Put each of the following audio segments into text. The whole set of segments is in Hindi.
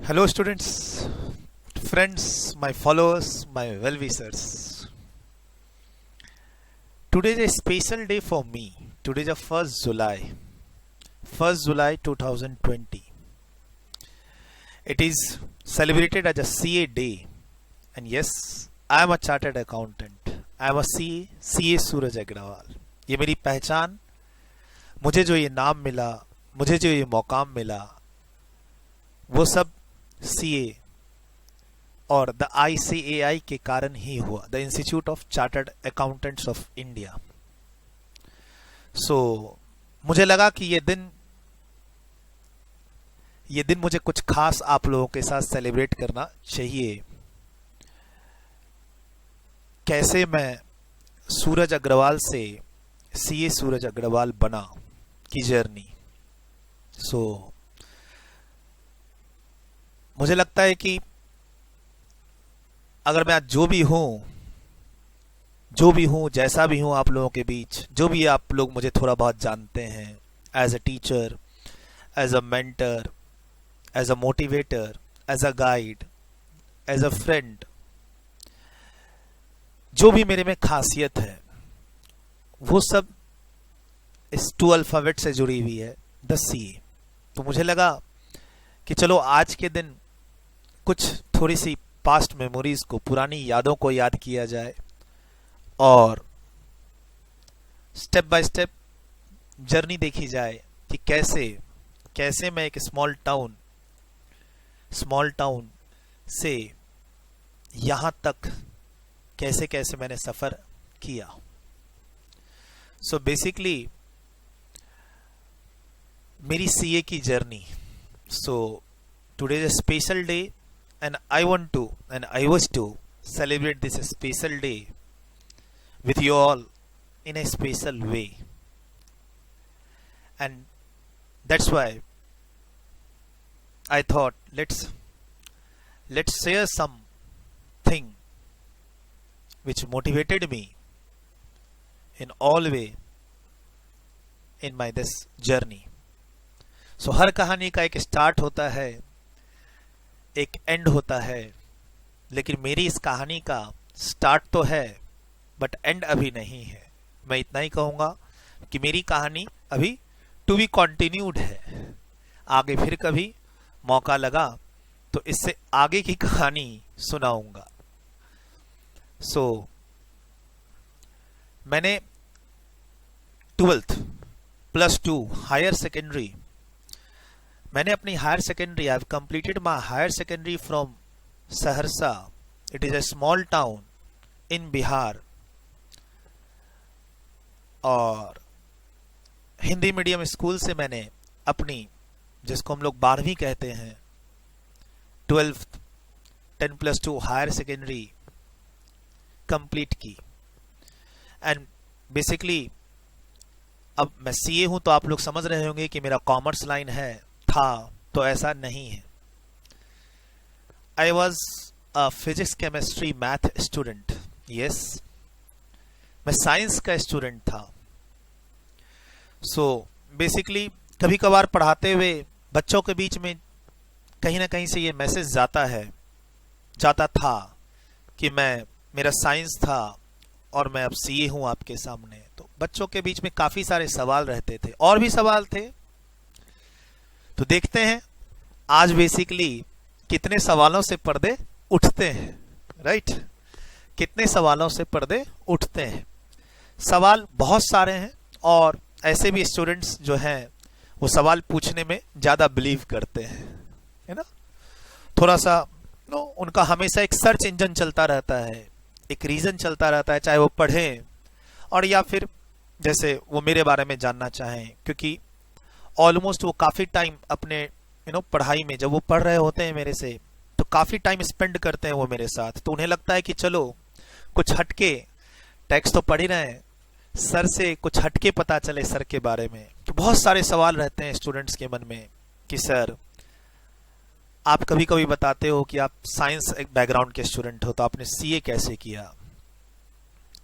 Hello, students, friends, my followers, my well wishers. Today is a special day for me. Today is the 1st July, 1st July 2020. It is celebrated as a CA day. And yes, I am a chartered accountant. I am a CA सूरज अग्रवाल. ये मेरी पहचान, मुझे जो ये नाम मिला, मुझे जो ये मौकाम मिला, वो सब CA और द ICAI के कारण ही हुआ, the institute of chartered accountants of India. So मुझे लगा कि ये दिन मुझे कुछ खास आप लोगों के साथ सेलिब्रेट करना चाहिए. कैसे मैं सूरज अग्रवाल से CA सूरज अग्रवाल बना की जर्नी. सो मुझे लगता है कि अगर मैं आज जो भी हूं, जैसा भी हूं आप लोगों के बीच, जो भी आप लोग मुझे थोड़ा बहुत जानते हैं, as a teacher, as a mentor, as a motivator, as a guide, as a friend, जो भी मेरे में खासियत है वो सब इस 2 अल्फाबेट से जुड़ी हुई है, द CA. तो मुझे लगा कि चलो आज के दिन कुछ थोड़ी सी पास्ट मेमोरीज को, पुरानी यादों को याद किया जाए और स्टेप बाय स्टेप जर्नी देखी जाए कि कैसे मैं एक स्मॉल टाउन से यहां तक कैसे मैंने सफर किया. सो बेसिकली मेरी CA की journey. So today is a special day and I was to celebrate this special day with you all in a special way, and that's why I thought let's share something which motivated me in all way in my this journey. So हर कहानी का एक स्टार्ट होता है, एक एंड होता है, लेकिन मेरी इस कहानी का स्टार्ट तो है बट एंड अभी नहीं है. मैं इतना ही कहूंगा कि मेरी कहानी अभी टू बी कंटिन्यूड है. आगे फिर कभी मौका लगा तो इससे आगे की कहानी सुनाऊंगा. सो मैंने 12th +2 हायर सेकेंडरी, मैंने अपनी higher secondary, I have completed my higher secondary from Saharsa. It is a small town in Bihar. और हिंदी मीडियम स्कूल से मैंने अपनी, जिसको हम लोग 12वीं कहते हैं, 12th 10+2 हायर सेकेंडरी कंप्लीट की. एंड बेसिकली अब मैं CA हूं तो आप लोग समझ रहे होंगे कि मेरा कॉमर्स लाइन है, था, तो ऐसा नहीं है. I was a physics chemistry math student. Yes, मैं साइंस का स्टूडेंट था. सो बेसिकली कभी कभार पढ़ाते हुए बच्चों के बीच में कहीं ना कहीं से ये मैसेज जाता था कि मेरा साइंस था और मैं अब CA हूं आपके सामने. तो बच्चों के बीच में काफी सारे सवाल रहते थे, और भी सवाल थे. तो देखते हैं आज बेसिकली कितने सवालों से पर्दे उठते हैं. राइट, कितने सवालों से पर्दे उठते हैं. सवाल बहुत सारे हैं और ऐसे भी स्टूडेंट्स जो हैं वो सवाल पूछने में ज्यादा बिलीव करते हैं, है ना. थोड़ा सा उनका हमेशा एक सर्च इंजन चलता रहता है, एक रीजन चलता रहता है, चाहे वो पढ़ें और या फिर जैसे वो मेरे बारे में जानना चाहें, क्योंकि ऑलमोस्ट वो काफी टाइम अपने पढ़ाई में, जब वो पढ़ रहे होते हैं मेरे से, तो काफी टाइम स्पेंड करते हैं वो मेरे साथ. तो उन्हें लगता है कि चलो कुछ हटके, टेक्स्ट तो पढ़ ही रहे हैं, सर से कुछ हटके पता चले सर के बारे में. तो बहुत सारे सवाल रहते हैं स्टूडेंट्स के मन में कि सर आप कभी कभी बताते हो कि आप साइंस एक बैकग्राउंड के स्टूडेंट हो, तो आपने CA कैसे किया.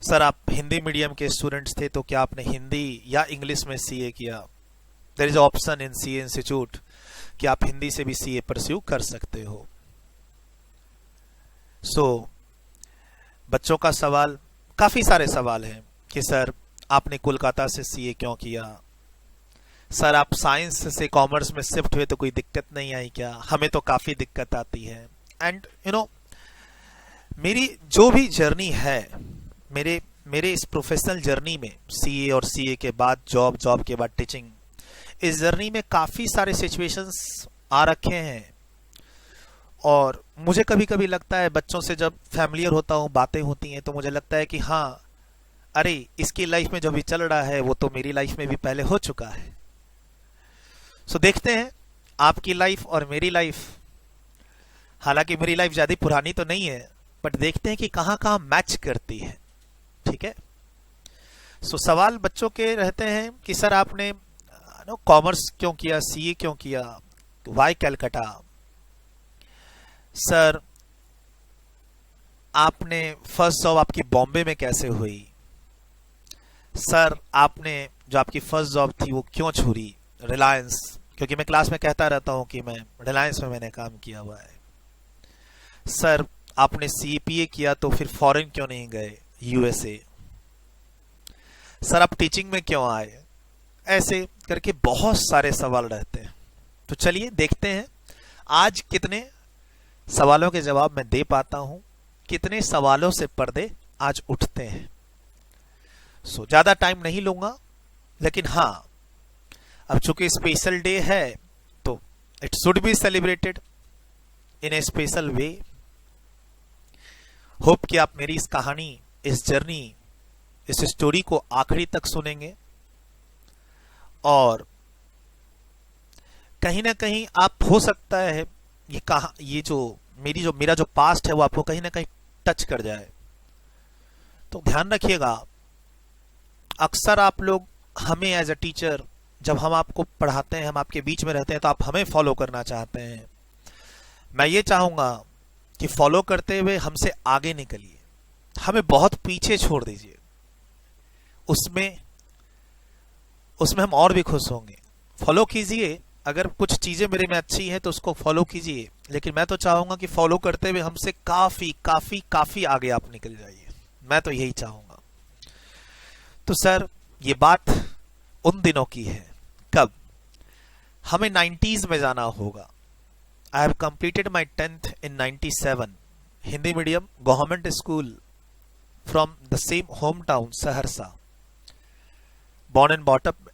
सर आप हिंदी मीडियम के स्टूडेंट्स थे, तो क्या आपने हिंदी या इंग्लिश में CA किया. There is option in CA institute कि आप हिंदी से भी सीए परस्यू कर सकते हो। सो बच्चों का सवाल, काफी सारे सवाल हैं कि सर आपने कोलकाता से सीए क्यों किया, सर आप साइंस से कॉमर्स में शिफ्ट हुए तो कोई दिक्कत नहीं आई क्या? हमें तो काफी दिक्कत आती है। एंड मेरी जो भी जर्नी है, मेरे मेरे इस प्रोफेशनल जर्नी में, सीए और सीए के बाद जॉब, जॉब के बाद टीचिंग, इस जर्नी में काफी सारे सिचुएशंस आ रखे हैं। और मुझे कभी कभी लगता है, बच्चों से जब फैमिलियर होता हूँ, बातें होती हैं, तो मुझे लगता है कि हाँ, अरे इसकी लाइफ में जो भी चल रहा है वो तो मेरी लाइफ में भी पहले हो चुका है। सो देखते हैं आपकी लाइफ और मेरी लाइफ, हालांकि मेरी लाइफ ज्यादा पुरानी तो नहीं है, बट देखते हैं कि कहां कहां मैच करती है। ठीक है। सो सवाल बच्चों के रहते हैं कि सर आपने कॉमर्स क्यों किया, सीए क्यों किया, वाई कलकत्ता, सर आपने फर्स्ट जॉब आपकी बॉम्बे में कैसे हुई, सर आपने जो आपकी फर्स्ट जॉब थी वो क्यों छोड़ी, रिलायंस, क्योंकि मैं क्लास में कहता रहता हूं कि मैं रिलायंस में मैंने काम किया हुआ है। सर आपने सीपीए किया तो फिर फॉरेन क्यों नहीं गए, यूएसए। सर आप टीचिंग में क्यों आए। ऐसे करके बहुत सारे सवाल रहते हैं। तो चलिए देखते हैं आज कितने सवालों के जवाब मैं दे पाता हूं, कितने सवालों से पर्दे आज उठते हैं। सो ज्यादा टाइम नहीं लूंगा, लेकिन हाँ, अब चूंकि स्पेशल डे है तो it should be celebrated in A special way. Hope कि आप मेरी इस कहानी, इस जर्नी, इस स्टोरी को आखिरी तक सुनेंगे और कहीं ना कहीं आप, हो सकता है ये जो मेरा जो पास्ट है वो आपको कहीं ना कहीं टच कर जाए। तो ध्यान रखिएगा, अक्सर आप लोग हमें एज अ टीचर, जब हम आपको पढ़ाते हैं, हम आपके बीच में रहते हैं, तो आप हमें फॉलो करना चाहते हैं। मैं ये चाहूंगा कि फॉलो करते हुए हमसे आगे निकलिए, हमें बहुत पीछे छोड़ दीजिए। उसमें हम और भी खुश होंगे। फॉलो कीजिए, अगर कुछ चीजें मेरे में अच्छी हैं तो उसको फॉलो कीजिए, लेकिन मैं तो चाहूंगा कि फॉलो करते हुए हमसे काफी काफी काफी आगे आप निकल जाइए। मैं तो यही चाहूंगा। तो सर ये बात उन दिनों की है, कब हमें 90s में जाना होगा। I have completed my 10th in 97, Hindi medium government school from the same home town Saharsa, born and brought up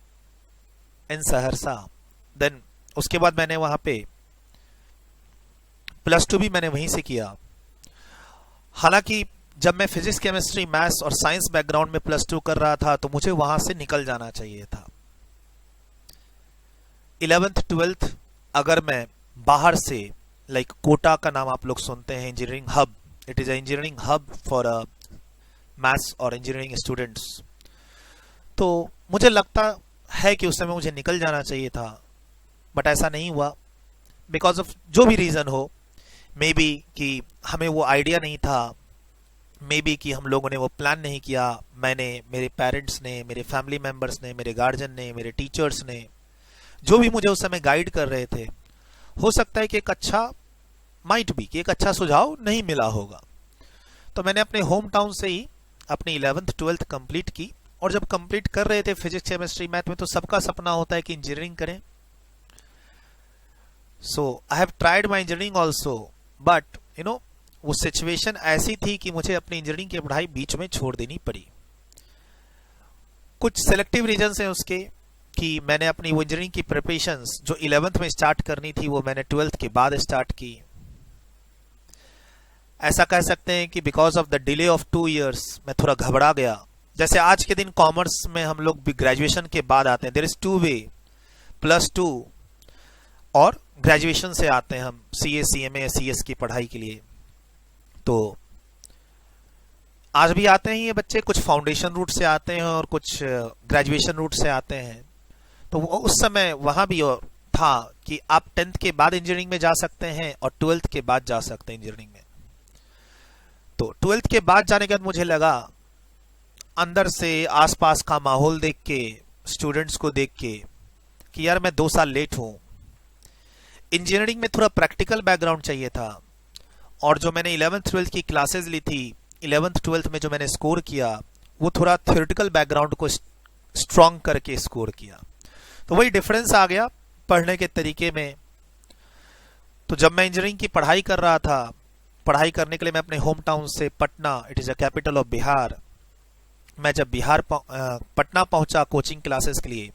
in Saharsa. Then उसके बाद मैंने वहां पे +2 भी मैंने वहीं से किया। हालांकि जब मैं फिजिक्स, केमिस्ट्री, मैथ्स और साइंस बैकग्राउंड में +2 कर रहा था तो मुझे वहां से निकल जाना चाहिए था। 11th 12th अगर मैं बाहर से, लाइक कोटा का नाम आप लोग सुनते हैं, engineering hub, it is engineering hub for maths और इंजीनियरिंग स्टूडेंट्स, तो मुझे लगता है कि उस समय मुझे निकल जाना चाहिए था, बट ऐसा नहीं हुआ। बिकॉज ऑफ जो भी रीजन हो, मे बी कि हमें वो आइडिया नहीं था, मे बी कि हम लोगों ने वो प्लान नहीं किया, मैंने, मेरे पेरेंट्स ने, मेरे फैमिली मेंबर्स ने, मेरे गार्जियन ने, मेरे टीचर्स ने, जो भी मुझे उस समय गाइड कर रहे थे, हो सकता है कि एक अच्छा, माइट बी कि एक अच्छा सुझाव नहीं मिला होगा। तो मैंने अपने होम टाउन से ही अपनी 11th 12th कंप्लीट की। और जब कंप्लीट कर रहे थे फिजिक्स, केमिस्ट्री, मैथ में, तो सबका सपना होता है कि इंजीनियरिंग करें। So I have tried my engineering also, but वो सिचुएशन ऐसी थी कि मुझे अपनी इंजीनियरिंग की पढ़ाई बीच में छोड़ देनी पड़ी। कुछ सिलेक्टिव रीजंस हैं उसके, कि मैंने अपनी वो इंजीनियरिंग की प्रिपरेशंस जो 11th में स्टार्ट करनी थी वो मैंने 12th के बाद स्टार्ट की। ऐसा कह सकते हैं कि because of the delay of 2 years मैं थोड़ा घबरा गया। जैसे आज के दिन कॉमर्स में हम लोग भी ग्रेजुएशन के बाद आते हैं, देयर इज 2 वे, +2 और ग्रेजुएशन से आते हैं हम सीए, सीएमए, सीएस की पढ़ाई के लिए। तो आज भी आते हैं ये बच्चे, कुछ फाउंडेशन रूट से आते हैं और कुछ ग्रेजुएशन रूट से आते हैं। तो उस समय वहां भी था कि आप 10th के बाद इंजीनियरिंग में जा सकते हैं और 12th के बाद जा सकते हैं इंजीनियरिंग में। तो 12th के बाद जाने के बाद मुझे लगा, अंदर से आसपास का माहौल देख के, स्टूडेंट्स को देख के, कि यार मैं 2 साल लेट हूं। इंजीनियरिंग में थोड़ा प्रैक्टिकल बैकग्राउंड चाहिए था, और जो मैंने 11th 12th की क्लासेस ली थी, 11th 12th में जो मैंने स्कोर किया वो थोड़ा थ्योरेटिकल बैकग्राउंड को स्ट्रॉन्ग करके स्कोर किया। तो वही डिफरेंस आ गया पढ़ने के तरीके में। तो जब मैं इंजीनियरिंग की पढ़ाई कर रहा था, पढ़ाई करने के लिए मैं अपने होम टाउन से Patna, it is a capital of Bihar, मैं जब बिहार पटना पहुंचा कोचिंग क्लासेस के लिए,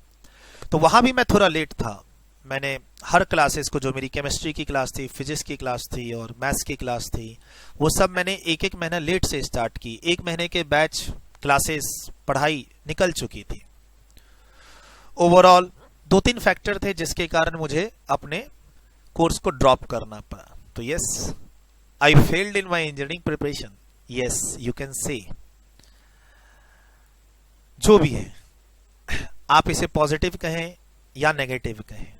तो वहां भी मैं थोड़ा लेट था। मैंने हर क्लासेस को, जो मेरी केमिस्ट्री की क्लास थी, फिजिक्स की क्लास थी और मैथ्स की क्लास थी, वो सब मैंने एक एक महीना लेट से स्टार्ट की। एक महीने के बैच क्लासेस पढ़ाई निकल चुकी थी। ओवरऑल 2-3 फैक्टर थे जिसके कारण मुझे अपने कोर्स को ड्रॉप करना पड़ा। तो yes, I failed in my engineering preparation, yes you can say. जो भी है, आप इसे पॉजिटिव कहें या नेगेटिव कहें।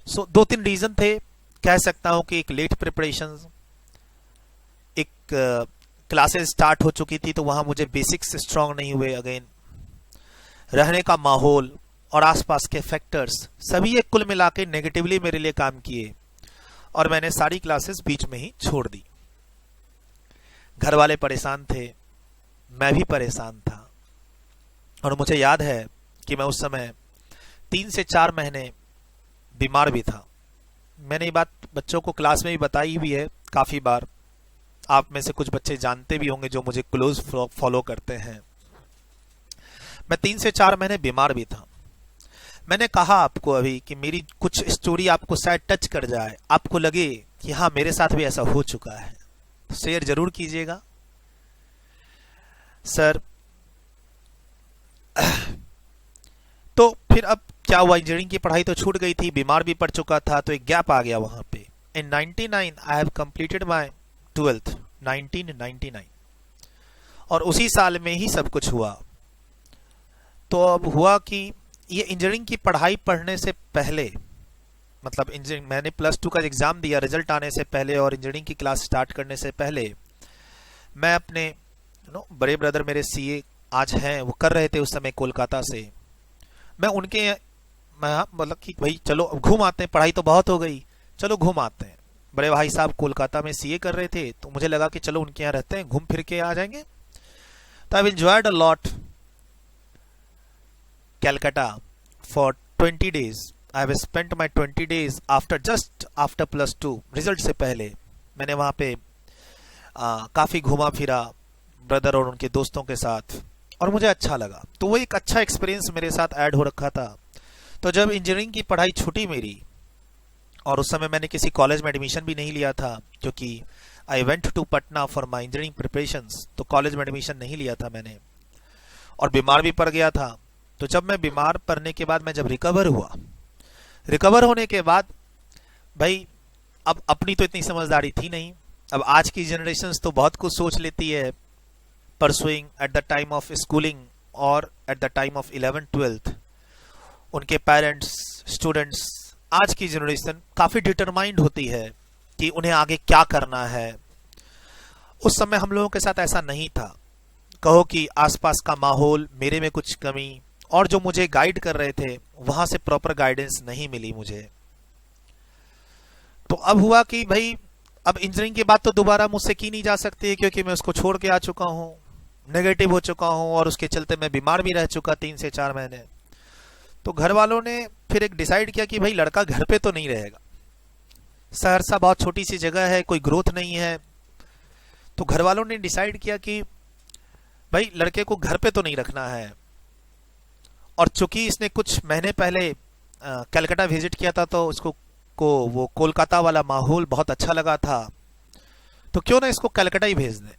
सो 2-3 रीजन थे। कह सकता हूं कि एक लेट प्रिपरेशन, एक क्लासेस स्टार्ट हो चुकी थी तो वहां मुझे बेसिक्स स्ट्रांग नहीं हुए, अगेन रहने का माहौल और आसपास के फैक्टर्स, सभी ये कुल मिला के नेगेटिवली मेरे लिए काम किए और मैंने सारी क्लासेस बीच में ही छोड़ दी। घर वाले परेशान थे, मैं भी परेशान था, और मुझे याद है कि मैं उस समय 3 से 4 महीने बीमार भी था। मैंने ये बात बच्चों को क्लास में भी बताई हुई है काफी बार। आप में से कुछ बच्चे जानते भी होंगे जो मुझे क्लोज फॉलो करते हैं। मैं 3 से 4 महीने बीमार भी था। मैंने कहा आपको अभी कि मेरी कुछ स्टोरी आपको शायद टच कर जाए, आपको लगे कि हाँ मेरे साथ भी ऐसा हो चुका है, तो शेयर जरूर कीजिएगा। सर तो फिर अब क्या हुआ, इंजीनियरिंग की पढ़ाई तो छूट गई थी, बीमार भी पड़ चुका था, तो एक गैप आ गया वहां पे। इन 99 आई हैव कंप्लीटेड माय 12th, 1999, और उसी साल में ही सब कुछ हुआ। तो अब हुआ कि ये इंजीनियरिंग की पढ़ाई पढ़ने से पहले, मतलब इंजीनियरिंग मैंने +2 का एग्जाम दिया, रिजल्ट आने से पहले और इंजीनियरिंग की क्लास स्टार्ट करने से पहले, मैं अपने बड़े ब्रदर मेरे सीए आज हैं, वो कर रहे थे उस समय कोलकाता से, मैं उनके, मैं मतलब कि भाई चलो घूम आते हैं, पढ़ाई तो बहुत हो गई, चलो घूम आते हैं। बड़े भाई साहब कोलकाता में सीए कर रहे थे, तो मुझे लगा कि चलो उनके यहाँ रहते हैं, घूम फिर के आ जाएंगे। तो I enjoyed a lot Calcutta for 20 days. I have spent my 20 days just after +2 result से पहले। मैंने वहाँ पे काफ़ी घूमा फिरा ब्रदर और उनके दोस्तों के साथ, और मुझे अच्छा लगा। तो वो एक अच्छा एक्सपीरियंस मेरे साथ ऐड हो रखा था। तो जब इंजीनियरिंग की पढ़ाई छूटी मेरी, और उस समय मैंने किसी कॉलेज में एडमिशन भी नहीं लिया था, क्योंकि I went to Patna for my engineering preparations, तो कॉलेज में एडमिशन नहीं लिया था मैंने, और बीमार भी पड़ गया था। तो जब मैं बीमार पड़ने के बाद मैं जब रिकवर हुआ, रिकवर होने के बाद भाई अब अपनी तो इतनी समझदारी थी नहीं। अब आज की जनरेशन तो बहुत कुछ सोच लेती है, pursuing at the time of schooling और at the time of 11th 12th। उनके पेरेंट्स, स्टूडेंट्स, आज की जनरेशन काफी डिटरमाइंड होती है कि उन्हें आगे क्या करना है। उस समय हम लोगों के साथ ऐसा नहीं था। कहो कि आसपास का माहौल, मेरे में कुछ कमी, और जो मुझे गाइड कर रहे थे वहां से प्रॉपर गाइडेंस नहीं मिली मुझे। तो अब हुआ कि भाई अब इंजीनियरिंग की बात तो दोबारा मुझसे की नहीं जा सकती, क्योंकि मैं उसको छोड़ के आ चुका हूं, नेगेटिव हो चुका हूं, और उसके चलते मैं बीमार भी रह चुका 3 से 4 महीने। तो घर वालों ने फिर एक डिसाइड किया कि भाई लड़का घर पे तो नहीं रहेगा, सहरसा बहुत छोटी सी जगह है, कोई ग्रोथ नहीं है। तो घर वालों ने डिसाइड किया कि भाई लड़के को घर पे तो नहीं रखना है। और चूंकि इसने कुछ महीने पहले कलकत्ता विजिट किया था, तो उसको वो कोलकाता वाला माहौल बहुत अच्छा लगा था, तो क्यों ना इसको कलकत्ता ही भेज दें।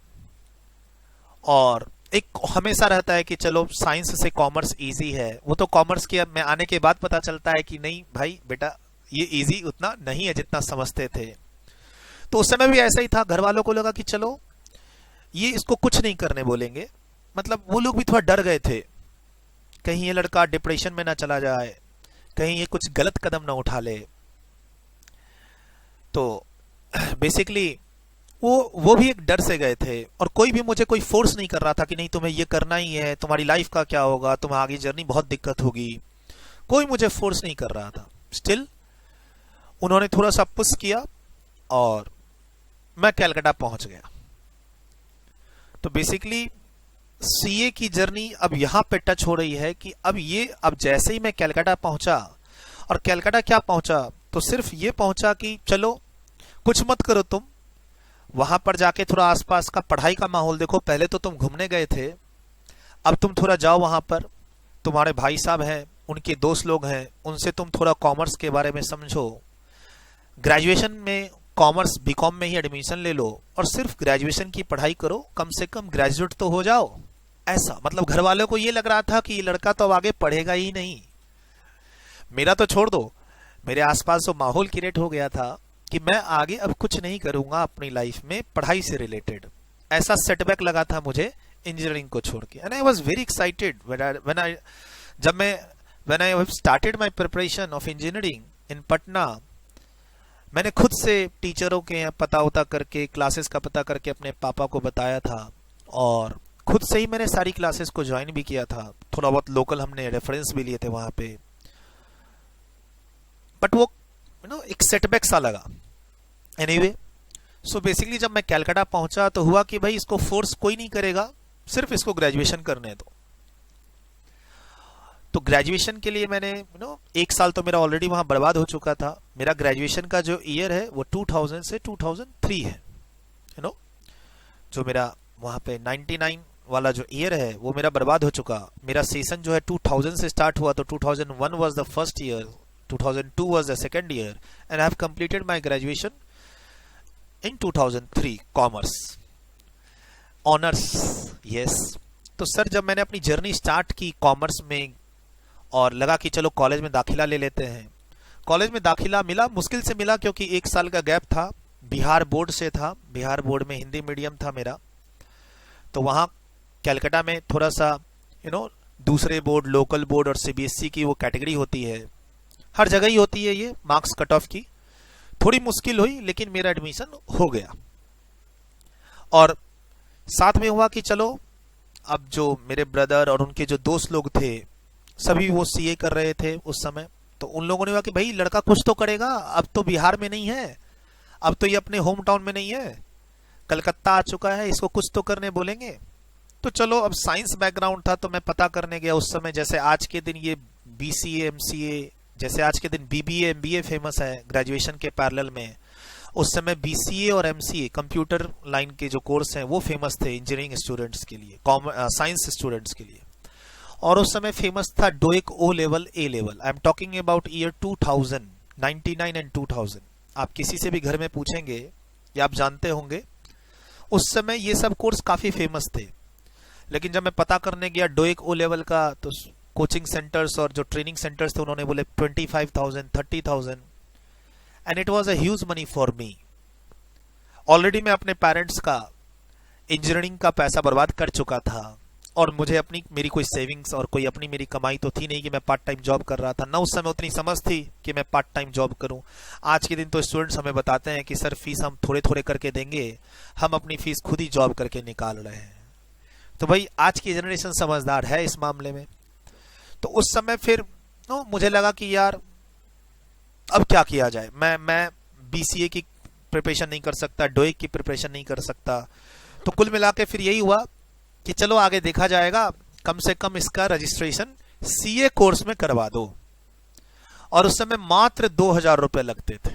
और एक हमेशा रहता है कि चलो साइंस से कॉमर्स इजी है, वो तो कॉमर्स के में आने के बाद पता चलता है कि नहीं भाई बेटा ये इजी उतना नहीं है जितना समझते थे। तो उस समय भी ऐसा ही था, घर वालों को लगा कि चलो ये इसको कुछ नहीं करने बोलेंगे, मतलब वो लोग भी थोड़ा डर गए थे, कहीं ये लड़का डिप्रेशन में ना चला जाए, कहीं ये कुछ गलत कदम ना उठा ले। तो बेसिकली वो भी एक डर से गए थे, और कोई भी मुझे कोई फोर्स नहीं कर रहा था कि नहीं तुम्हें ये करना ही है, तुम्हारी लाइफ का क्या होगा, तुम्हें आगे जर्नी बहुत दिक्कत होगी, कोई मुझे फोर्स नहीं कर रहा था। स्टिल उन्होंने थोड़ा सा पुश किया और मैं कलकत्ता पहुंच गया। तो बेसिकली सीए की जर्नी अब यहां पे टच हो रही है कि अब जैसे ही मैं कलकत्ता पहुंचा, और कलकत्ता क्या पहुंचा, तो सिर्फ ये पहुंचा कि चलो कुछ मत करो, तुम वहां पर जाके थोड़ा आसपास का पढ़ाई का माहौल देखो। पहले तो तुम घूमने गए थे, अब तुम थोड़ा जाओ वहां पर, तुम्हारे भाई साहब हैं, उनके दोस्त लोग हैं, उनसे तुम थोड़ा कॉमर्स के बारे में समझो। ग्रेजुएशन में कॉमर्स बीकॉम में ही एडमिशन ले लो और सिर्फ ग्रेजुएशन की पढ़ाई करो, कम से कम ग्रेजुएट तो हो जाओ। ऐसा मतलब घर वालों को ये लग रहा था कि ये लड़का तो अब आगे पढ़ेगा ही नहीं। मेरा तो छोड़ दो, मेरे आसपास जो माहौल क्रिएट हो गया था कि मैं आगे अब कुछ नहीं करूंगा अपनी लाइफ में पढ़ाई से रिलेटेड। ऐसा सेटबैक लगा था मुझे इंजीनियरिंग को छोड़ के। And I was very excited when I started my preparation of engineering in Patna. मैंने खुद से टीचरों के पता उता करके, क्लासेस का पता करके अपने पापा को बताया था, और खुद से ही मैंने सारी क्लासेस को ज्वाइन भी किया था। थोड़ा बहुत लोकल हमने रेफरेंस भी लिए थे वहां पे, बट वो एक सेटबैक सा लगा। एनीवे, सो बेसिकली जब मैं कलकत्ता पहुंचा तो हुआ कि भाई इसको फोर्स कोई नहीं करेगा, सिर्फ इसको ग्रेजुएशन करने दो। तो ग्रेजुएशन के लिए मैंने एक साल तो मेरा ऑलरेडी वहां बर्बाद हो चुका था। मेरा ग्रेजुएशन का जो ईयर है वो 2000 से 2003 है। जो मेरा वहां पे 99 वाला जो ईयर है वो मेरा बर्बाद हो चुका। मेरा सेशन जो है 2000 से स्टार्ट हुआ, तो 2001 was the first year, 2002 was the second year, and I have completed my graduation in 2003 commerce honors. Yes. तो सर जब मैंने अपनी जर्नी स्टार्ट की कॉमर्स में और लगा कि चलो कॉलेज में दाखिला ले लेते हैं, कॉलेज में दाखिला मिला, मुश्किल से मिला क्योंकि एक साल का गैप था, बिहार बोर्ड से था, बिहार बोर्ड में हिंदी मीडियम था मेरा। तो वहाँ कलकत्ता में थोड़ा सा दूसरे बोर्ड, लोकल बोर्ड और सीबीएसई की वो कैटेगरी होती है, हर जगह ही होती है ये मार्क्स कट ऑफ की। थोड़ी मुश्किल हुई लेकिन मेरा एडमिशन हो गया। और साथ में हुआ कि चलो अब जो मेरे ब्रदर और उनके जो दोस्त लोग थे सभी वो सीए कर रहे थे उस समय, तो उन लोगों ने कहा कि भाई लड़का कुछ तो करेगा, अब तो बिहार में नहीं है, अब तो ये अपने होम टाउन में नहीं है, कलकत्ता आ चुका है, इसको कुछ तो करने बोलेंगे। तो चलो, अब साइंस बैकग्राउंड था तो मैं पता करने गया उस समय। जैसे आज के दिन ये बीसीए एमसीए, जैसे आज के दिन बीबीए एमबीए फेमस है ग्रेजुएशन के पैरेलल में, उस समय बीसीए और एमसीए कंप्यूटर लाइन के जो कोर्स हैं वो फेमस थे इंजीनियरिंग स्टूडेंट्स के लिए, साइंस स्टूडेंट्स के लिए। और उस समय फेमस था डोइक O level, A level. I am talking about year 2000, 99 and 2000। आप किसी से भी घर में पूछेंगे या आप जानते होंगे, उस समय ये सब कोर्स काफी फेमस थे। लेकिन जब मैं पता करने गया डोइक ओ लेवल का, तो कोचिंग सेंटर्स और जो ट्रेनिंग सेंटर्स थे उन्होंने बोले 25,000, 30,000, and it was a huge money for me. Already मैं अपने पेरेंट्स का इंजीनियरिंग का पैसा बर्बाद कर चुका था, और मुझे मेरी कोई सेविंग्स और कोई अपनी मेरी कमाई तो थी नहीं कि मैं पार्ट टाइम जॉब कर रहा था, ना उस समय उतनी समझ थी कि मैं पार्ट टाइम जॉब करूं। आज के दिन तो स्टूडेंट्स हमें बताते हैं कि सर फीस हम थोड़े थोड़े करके देंगे, हम अपनी फीस खुद ही जॉब करके निकाल रहे हैं। तो भाई आज की जनरेशन समझदार है इस मामले में। तो उस समय फिर मुझे लगा कि यार अब क्या किया जाए, मैं बीसीए की प्रिपरेशन नहीं कर सकता, डोइक की प्रिपरेशन नहीं कर सकता। तो कुल मिला के फिर यही हुआ कि चलो आगे देखा जाएगा, कम से कम इसका रजिस्ट्रेशन सीए कोर्स में करवा दो। और उस समय मात्र 2,000 रुपए लगते थे,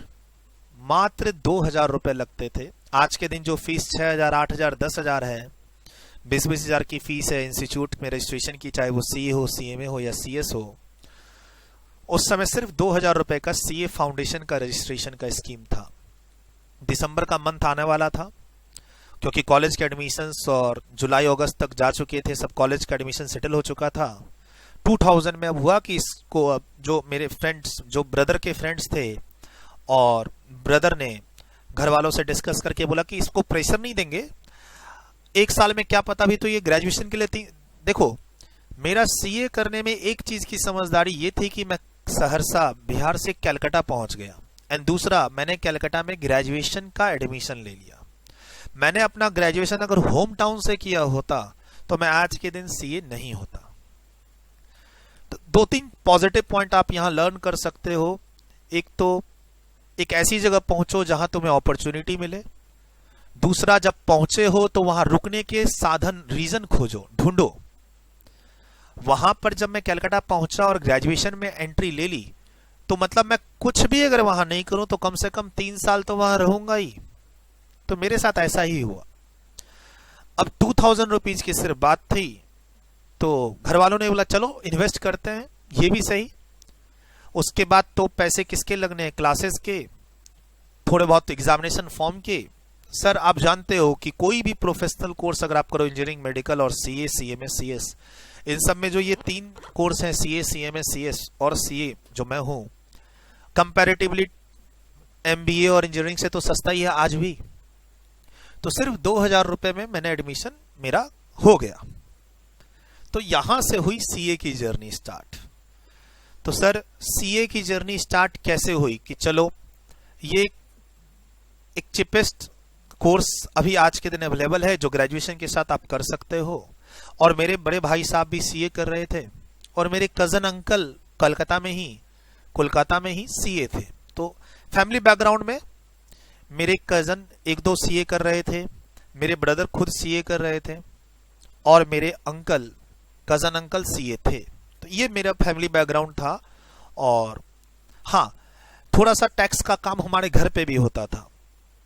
मात्र 2,000 रुपए लगते थे। आज के दिन जो फीस 6,000, 8,000, 10,000 है, 20-20 हजार की फीस है इंस्टीट्यूट में रजिस्ट्रेशन की, चाहे वो सीए हो, सीएमए हो या सीएस हो। उस समय सिर्फ 2,000 रुपए का सीए फाउंडेशन का रजिस्ट्रेशन का स्कीम था। दिसंबर का मंथ आने वाला था क्योंकि कॉलेज के एडमिशन्स और जुलाई अगस्त तक जा चुके थे, सब कॉलेज का एडमिशन सेटल हो चुका था। 2000 में अब हुआ कि इसको, अब जो मेरे फ्रेंड्स, जो ब्रदर के फ्रेंड्स थे, और ब्रदर ने घर वालों से डिस्कस करके बोला कि इसको प्रेशर नहीं देंगे, एक साल में क्या पता भी तो ये ग्रेजुएशन के लिए देखो, मेरा सीए करने में एक चीज की समझदारी ये थी कि मैं सहरसा बिहार से कलकत्ता पहुंच गया, एंड दूसरा मैंने कलकत्ता में ग्रेजुएशन का एडमिशन ले लिया। मैंने अपना ग्रेजुएशन अगर होम टाउन से किया होता तो मैं आज के दिन सीए नहीं होता। तो 2-3 पॉजिटिव पॉइंट आप यहां लर्न कर सकते हो। एक तो एक ऐसी जगह पहुंचो जहां तुम्हें अपॉर्चुनिटी मिले। दूसरा, जब पहुंचे हो तो वहां रुकने के साधन, रीजन खोजो, ढूंढो। वहां पर जब मैं कलकत्ता पहुंचा और ग्रेजुएशन में एंट्री ले ली, तो मतलब मैं कुछ भी अगर वहां नहीं करूं तो कम से कम 3 साल तो वहां रहूंगा ही। तो मेरे साथ ऐसा ही हुआ। अब 2000 रुपीज की सिर्फ बात थी, तो घर वालों ने बोला चलो इन्वेस्ट करते हैं, ये भी सही। उसके बाद तो पैसे किसके लगने हैं, क्लासेस के, थोड़े बहुत एग्जामिनेशन फॉर्म के। सर आप जानते हो कि कोई भी प्रोफेशनल कोर्स अगर आप करो, इंजीनियरिंग, मेडिकल और सीए, सीएमएस, सीएस, इन सब में जो ये 3 कोर्स हैं, सीए, सीएमएस, सीएस और सीए जो मैं हूं, कंपैरेटिवली एमबीए और इंजीनियरिंग से तो सस्ता ही है आज भी। तो सिर्फ 2000 रुपए में मैंने एडमिशन मेरा हो गया। तो यहां से हुई सीए की जर्नी स्टार्ट। तो सर सीए की जर्नी स्टार्ट कैसे हुई कि चलो ये एक चिपेस्ट कोर्स अभी आज के दिन अवेलेबल है जो ग्रेजुएशन के साथ आप कर सकते हो। और मेरे बड़े भाई साहब भी सीए कर रहे थे और मेरे कजन अंकल कोलकाता में ही सीए थे। तो फैमिली बैकग्राउंड में मेरे कजन 1-2 सीए कर रहे थे, मेरे ब्रदर खुद सीए कर रहे थे और मेरे कजन अंकल सीए थे। तो ये मेरा फैमिली बैकग्राउंड था। और हाँ, थोड़ा सा टैक्स का काम हमारे घर पे भी होता था,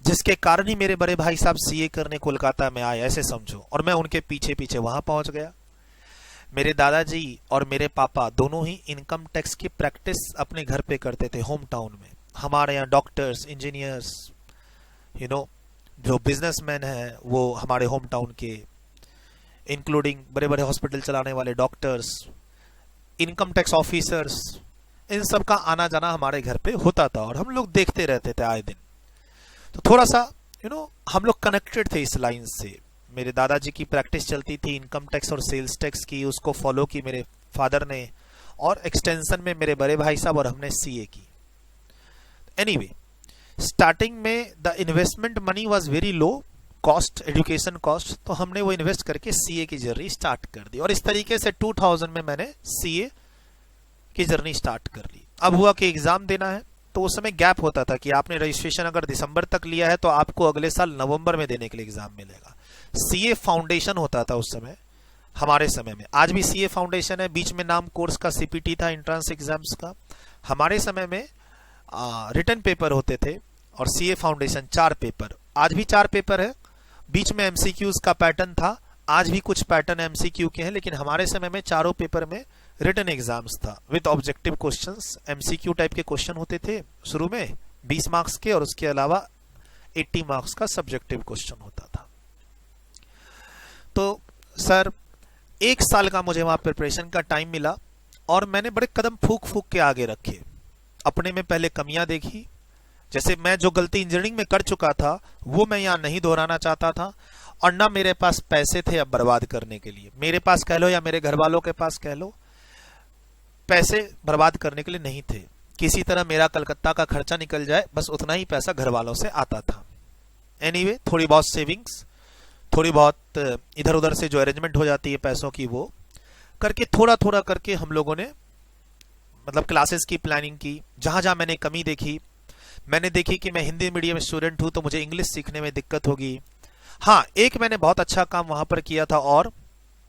जिसके कारण ही मेरे बड़े भाई साहब सीए करने कोलकाता में आए, ऐसे समझो। और मैं उनके पीछे पीछे वहां पहुंच गया। मेरे दादाजी और मेरे पापा दोनों ही इनकम टैक्स की प्रैक्टिस अपने घर पे करते थे, होम टाउन में। हमारे यहाँ डॉक्टर्स, इंजीनियर्स, जो बिजनेसमैन हैं वो हमारे होम टाउन के, इंक्लूडिंग बड़े बड़े हॉस्पिटल चलाने वाले डॉक्टर्स, इनकम टैक्स ऑफिसर्स, इन सब का आना जाना हमारे घर पे होता था और हम लोग देखते रहते थे आए दिन। तो थोड़ा सा हम लोग कनेक्टेड थे इस लाइन से। मेरे दादाजी की प्रैक्टिस चलती थी इनकम टैक्स और सेल्स टैक्स की, उसको फॉलो की मेरे फादर ने, और एक्सटेंशन में मेरे बड़े भाई साहब और हमने सीए की। एनीवे, स्टार्टिंग में the investment money was very low cost, education cost, तो हमने वो इन्वेस्ट करके सीए की जर्नी स्टार्ट कर दी। और इस तरीके से 2000 में मैंने सीए की जर्नी स्टार्ट कर ली। अब हुआ कि एग्जाम देना है, तो उस समय गैप होता था कि आपने रजिस्ट्रेशन अगर दिसंबर तक लिया है तो आपको अगले साल नवंबर में देने के लिए एग्जाम मिलेगा। सीए फाउंडेशन होता था उस समय, हमारे समय में। आज भी सीए फाउंडेशन है, बीच में नाम कोर्स का सीपीटी था, एंट्रेंस एग्जाम्स का। हमारे समय में रिटन पेपर होते थे और सीए फाउंडेशन 4 पेपर। आज भी 4 पेपर है, बीच में एमसीक्यूज का पैटर्न था। आज भी कुछ पैटर्न एमसीक्यू के हैं, लेकिन हमारे समय में चारों पेपर में रिटन एग्जाम्स था with objective questions. MCQ type के क्वेश्चन होते थे शुरू में 20 मार्क्स के, और उसके अलावा 80 मार्क्स का सब्जेक्टिव क्वेश्चन होता था। तो सर 1 साल का मुझे वहां प्रिपरेशन का टाइम मिला और मैंने बड़े कदम फूक फूक के आगे रखे। अपने में पहले कमियां देखी, जैसे मैं जो गलती इंजीनियरिंग में कर चुका था वो मैं यहाँ नहीं दोहराना चाहता था। और ना मेरे पास पैसे थे अब बर्बाद करने के लिए, मेरे पास कह लो या मेरे घर वालों के पास कह लो, पैसे बर्बाद करने के लिए नहीं थे। किसी तरह मेरा कलकत्ता का खर्चा निकल जाए, बस उतना ही पैसा घर वालों से आता था। एनीवे, थोड़ी बहुत सेविंग्स, थोड़ी बहुत इधर उधर से जो अरेंजमेंट हो जाती है पैसों की, वो करके थोड़ा थोड़ा करके हम लोगों ने मतलब क्लासेस की प्लानिंग की। जहां जहां मैंने कमी देखी, मैंने देखी कि मैं हिंदी मीडियम स्टूडेंट हूं तो मुझे इंग्लिश सीखने में दिक्कत होगी। हाँ, एक मैंने बहुत अच्छा काम वहां पर किया था, और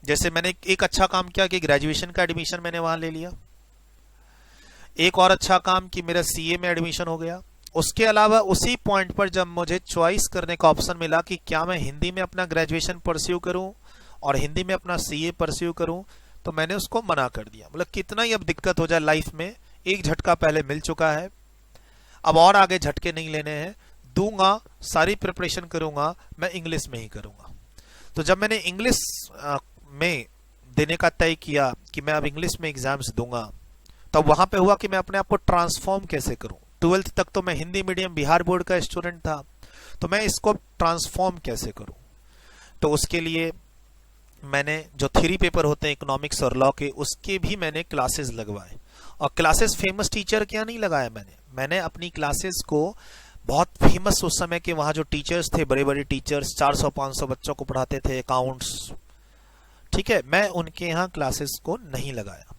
जैसे मैंने एक अच्छा काम किया कि ग्रेजुएशन का एडमिशन मैंने वहां ले लिया। एक और अच्छा काम कि मेरा सीए में एडमिशन हो गया। उसके अलावा उसी पॉइंट पर जब मुझे चॉइस करने का ऑप्शन मिला कि क्या मैं हिंदी में अपना ग्रेजुएशन परस्यू करूं और हिंदी में अपना सीए परस्यू करूं, तो मैंने उसको मना कर दिया। मतलब कितना ही अब दिक्कत हो जाए लाइफ में, एक झटका पहले मिल चुका है, अब और आगे झटके नहीं लेने हैं। दूंगा, सारी प्रिपरेशन करूंगा, मैं इंग्लिश में ही करूंगा। तो जब मैंने इंग्लिश में देने का तय किया कि मैं अब इंग्लिश में एग्जाम्स दूंगा, तब वहां पे हुआ कि मैं अपने आप को ट्रांसफॉर्म कैसे करूं। 12th तक तो मैं हिंदी मीडियम बिहार बोर्ड का स्टूडेंट था, तो मैं इसको ट्रांसफॉर्म कैसे करूं। तो उसके लिए मैंने जो थ्योरी पेपर होते हैं इकोनॉमिक्स और लॉ के, उसके भी मैंने क्लासेस लगवाए। और क्लासेस फेमस टीचर क्या नहीं लगाया मैंने अपनी क्लासेस को बहुत फेमस उस समय के वहां जो टीचर्स थे, बड़े बड़े टीचर्स 400-500 बच्चों को पढ़ाते थे अकाउंट्स, ठीक है, मैं उनके यहाँ क्लासेस को नहीं लगाया।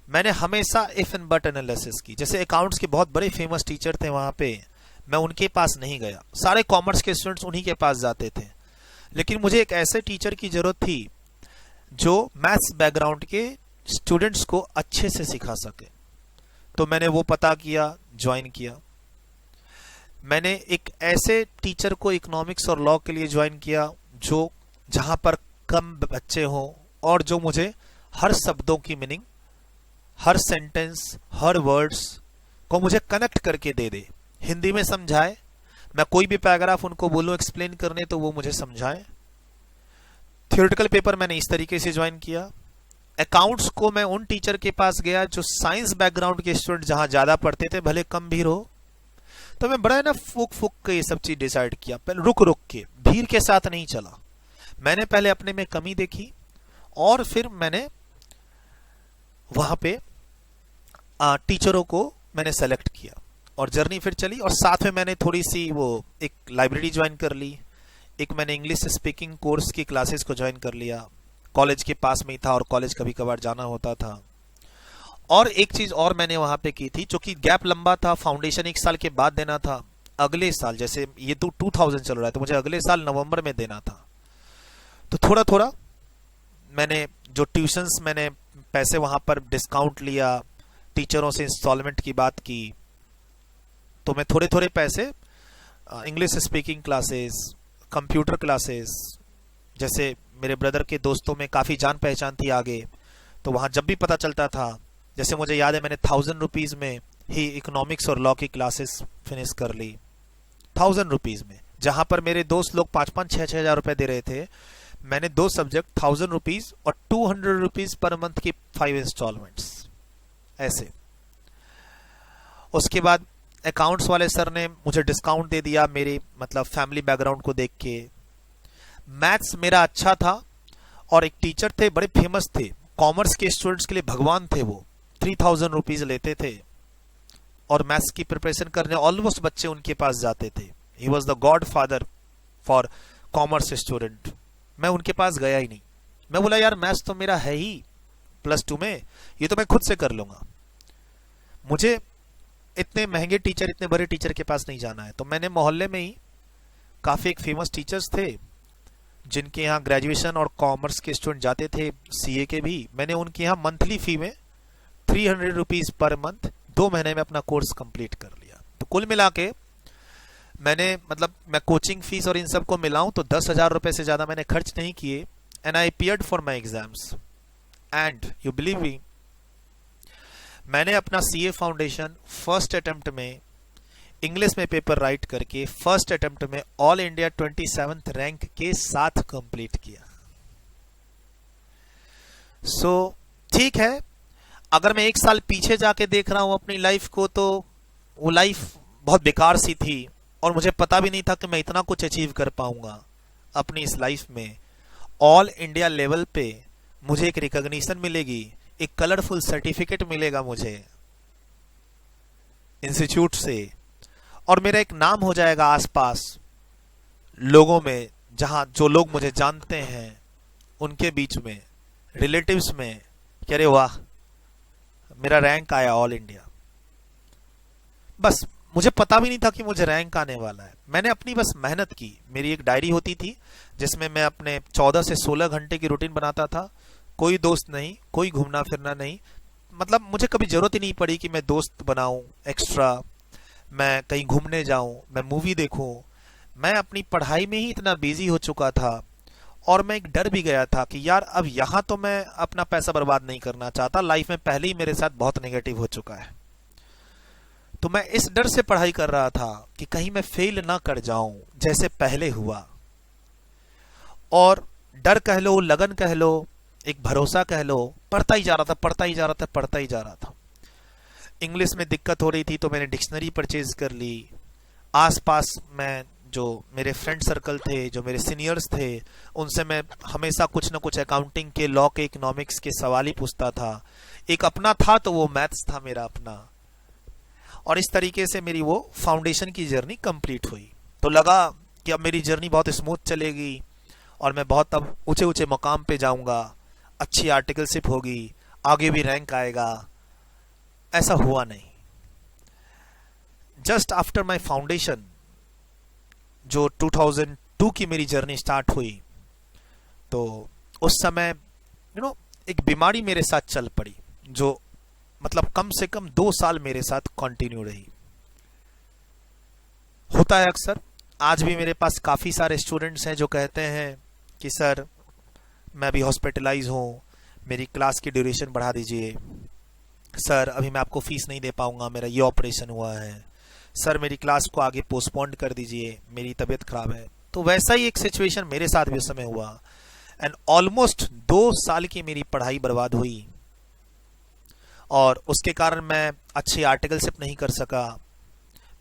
मैंने हमेशा इफ एंड बट एनालिसिस की। जैसे अकाउंट्स के बहुत बड़े फेमस टीचर थे वहां पे, मैं उनके पास नहीं गया, सारे कॉमर्स के स्टूडेंट्स उन्हीं के पास जाते थे। लेकिन मुझे एक ऐसे टीचर की जरूरत थी जो मैथ्स बैकग्राउंड के स्टूडेंट्स को अच्छे से सिखा सके। तो मैंने वो पता किया, ज्वाइन किया। मैंने एक ऐसे टीचर को इकोनॉमिक्स और लॉ के लिए ज्वाइन किया जो जहां पर कम बच्चे हों और जो मुझे हर शब्दों की मीनिंग, हर सेंटेंस, हर वर्ड्स को मुझे कनेक्ट करके दे दे, हिंदी में समझाए। मैं कोई भी पैराग्राफ उनको बोलूं एक्सप्लेन करने तो वो मुझे समझाए। थ्योरेटिकल पेपर मैंने इस तरीके से ज्वाइन किया। अकाउंट्स को मैं उन टीचर के पास गया जो साइंस बैकग्राउंड के स्टूडेंट जहां ज्यादा पढ़ते थे, भले कम भीड़ हो। तो मैं बड़ा ना फूक फूक के ये सब चीज डिसाइड किया, पहले रुक रुक के, भीड़ के साथ नहीं चला। मैंने पहले अपने में कमी देखी और फिर मैंने वहां पे टीचरों को मैंने सेलेक्ट किया और जर्नी फिर चली। और साथ में मैंने थोड़ी सी वो एक लाइब्रेरी ज्वाइन कर ली, एक मैंने इंग्लिश स्पीकिंग कोर्स की क्लासेस को ज्वाइन कर लिया। कॉलेज के पास में ही था और कॉलेज कभी कभार जाना होता था। और एक चीज और मैंने वहां पे की थी, चूंकि गैप लंबा था, फाउंडेशन 1 साल के बाद देना था, अगले साल, जैसे ये तो 2000 चल रहा है तो मुझे अगले साल नवंबर में देना था। तो थोड़ा थोड़ा मैंने जो ट्यूशंस, मैंने पैसे वहां पर डिस्काउंट लिया, टीचरों से इंस्टॉलमेंट की बात की। तो मैं थोड़े थोड़े पैसे English speaking classes, computer classes, जैसे मेरे ब्रदर के दोस्तों में काफी जान पहचान थी आगे, तो वहां जब भी पता चलता था, जैसे मुझे याद है मैंने 1000 रुपीज में ही इकोनॉमिक्स और लॉ की क्लासेस फिनिश कर ली। 1000 रुपीज में, जहां पर मेरे दोस्त लोग 5-5, 6-6 हजार रुपए दे रहे थे, मैंने 2 सब्जेक्ट 1000 रुपीज और 200 रुपीज पर मंथ की 5 इंस्टॉलमेंट्स ऐसे। उसके बाद अकाउंट्स वाले सर ने मुझे डिस्काउंट दे दिया मेरे मतलब फैमिली बैकग्राउंड को देख के। मैथ्स मेरा अच्छा था और एक टीचर थे, बड़े फेमस थे, कॉमर्स के स्टूडेंट्स के लिए भगवान थे वो। 3000 रुपीज लेते थे और मैथ्स की प्रिपरेशन करने ऑलमोस्ट बच्चे उनके पास जाते थे। He was the God father for commerce student. मैं उनके पास गया ही नहीं। मैं बोला यार मैथ्स तो मेरा है ही +2 में, ये तो मैं खुद से कर लूंगा, मुझे इतने महंगे टीचर, इतने बड़े टीचर के पास नहीं जाना है। तो मैंने मोहल्ले में ही काफी एक फेमस टीचर्स थे जिनके यहाँ ग्रेजुएशन और कॉमर्स के स्टूडेंट जाते थे, सीए के भी, मैंने उनके यहाँ मंथली फी में 300 रुपीज पर मंथ 2 महीने में अपना कोर्स कंप्लीट कर लिया। तो कुल मिला के मैंने मतलब मैं कोचिंग फीस और इन सब को मिलाऊं तो 10,000 रुपए से ज्यादा मैंने खर्च नहीं किए। And I appeared for my exams and you believe me, मैंने अपना सीए फाउंडेशन फर्स्ट अटेम्प्ट में इंग्लिश में पेपर राइट करके फर्स्ट अटेम्प्ट में ऑल इंडिया 27th रैंक के साथ कंप्लीट किया। सो ठीक है, अगर मैं 1 साल पीछे जाके देख रहा हूं अपनी लाइफ को तो वो लाइफ बहुत बेकार सी थी और मुझे पता भी नहीं था कि मैं इतना कुछ अचीव कर पाऊंगा अपनी इस लाइफ में। ऑल इंडिया लेवल पे मुझे एक रिकॉग्निशन मिलेगी, एक कलरफुल सर्टिफिकेट मिलेगा मुझे इंस्टीट्यूट से, और मेरा एक नाम हो जाएगा आसपास लोगों में, जहां जो लोग मुझे जानते हैं उनके बीच में, रिलेटिव्स में, कि अरे वाह मेरा रैंक आया ऑल इंडिया। बस मुझे पता भी नहीं था कि मुझे रैंक आने वाला है। मैंने अपनी बस मेहनत की। मेरी एक डायरी होती थी जिसमें मैं अपने 14 से 16 घंटे की रूटीन बनाता था। कोई दोस्त नहीं, कोई घूमना फिरना नहीं, मतलब मुझे कभी जरूरत ही नहीं पड़ी कि मैं दोस्त बनाऊं एक्स्ट्रा, मैं कहीं घूमने जाऊं, मैं मूवी देखूं। मैं अपनी पढ़ाई में ही इतना बिजी हो चुका था और मैं एक डर भी गया था कि यार अब यहां तो मैं अपना पैसा बर्बाद नहीं करना चाहता, लाइफ में पहले ही मेरे साथ बहुत नेगेटिव हो चुका है। तो मैं इस डर से पढ़ाई कर रहा था कि कहीं मैं फेल ना कर जाऊं जैसे पहले हुआ। और डर कह लो, लगन कह लो, एक भरोसा कह लो, पढ़ता ही जा रहा था, पढ़ता ही जा रहा था, पढ़ता ही जा रहा था। इंग्लिश में दिक्कत हो रही थी तो मैंने डिक्शनरी परचेज कर ली। आसपास मैं जो मेरे फ्रेंड सर्कल थे, जो मेरे सीनियर्स थे, उनसे मैं हमेशा कुछ ना कुछ अकाउंटिंग के, लॉ के, इकोनॉमिक्स के सवाल ही पूछता था। एक अपना था तो वो मैथ्स था मेरा अपना। और इस तरीके से मेरी वो फाउंडेशन की जर्नी कंप्लीट हुई। तो लगा कि अब मेरी जर्नी बहुत स्मूथ चलेगी और मैं बहुत अब ऊंचे ऊंचे मकाम पे जाऊंगा, अच्छी आर्टिकलशिप होगी, आगे भी रैंक आएगा ऐसा हुआ नहीं। जस्ट आफ्टर माय फाउंडेशन, जो 2002 की मेरी जर्नी स्टार्ट हुई, तो उस समय एक बीमारी मेरे साथ चल पड़ी, जो मतलब कम से कम 2 साल मेरे साथ कंटिन्यू रही। होता है अक्सर, आज भी मेरे पास काफ़ी सारे स्टूडेंट्स हैं जो कहते हैं कि सर मैं अभी हॉस्पिटलाइज हूँ, मेरी क्लास की ड्यूरेशन बढ़ा दीजिए, सर अभी मैं आपको फीस नहीं दे पाऊंगा, मेरा ये ऑपरेशन हुआ है, सर मेरी क्लास को आगे पोस्टपोन कर दीजिए, मेरी तबीयत खराब है। तो वैसा ही एक सिचुएशन मेरे साथ भी उस समय हुआ, एंड ऑलमोस्ट 2 साल की मेरी पढ़ाई बर्बाद हुई, और उसके कारण मैं अच्छे आर्टिकलशिप नहीं कर सका।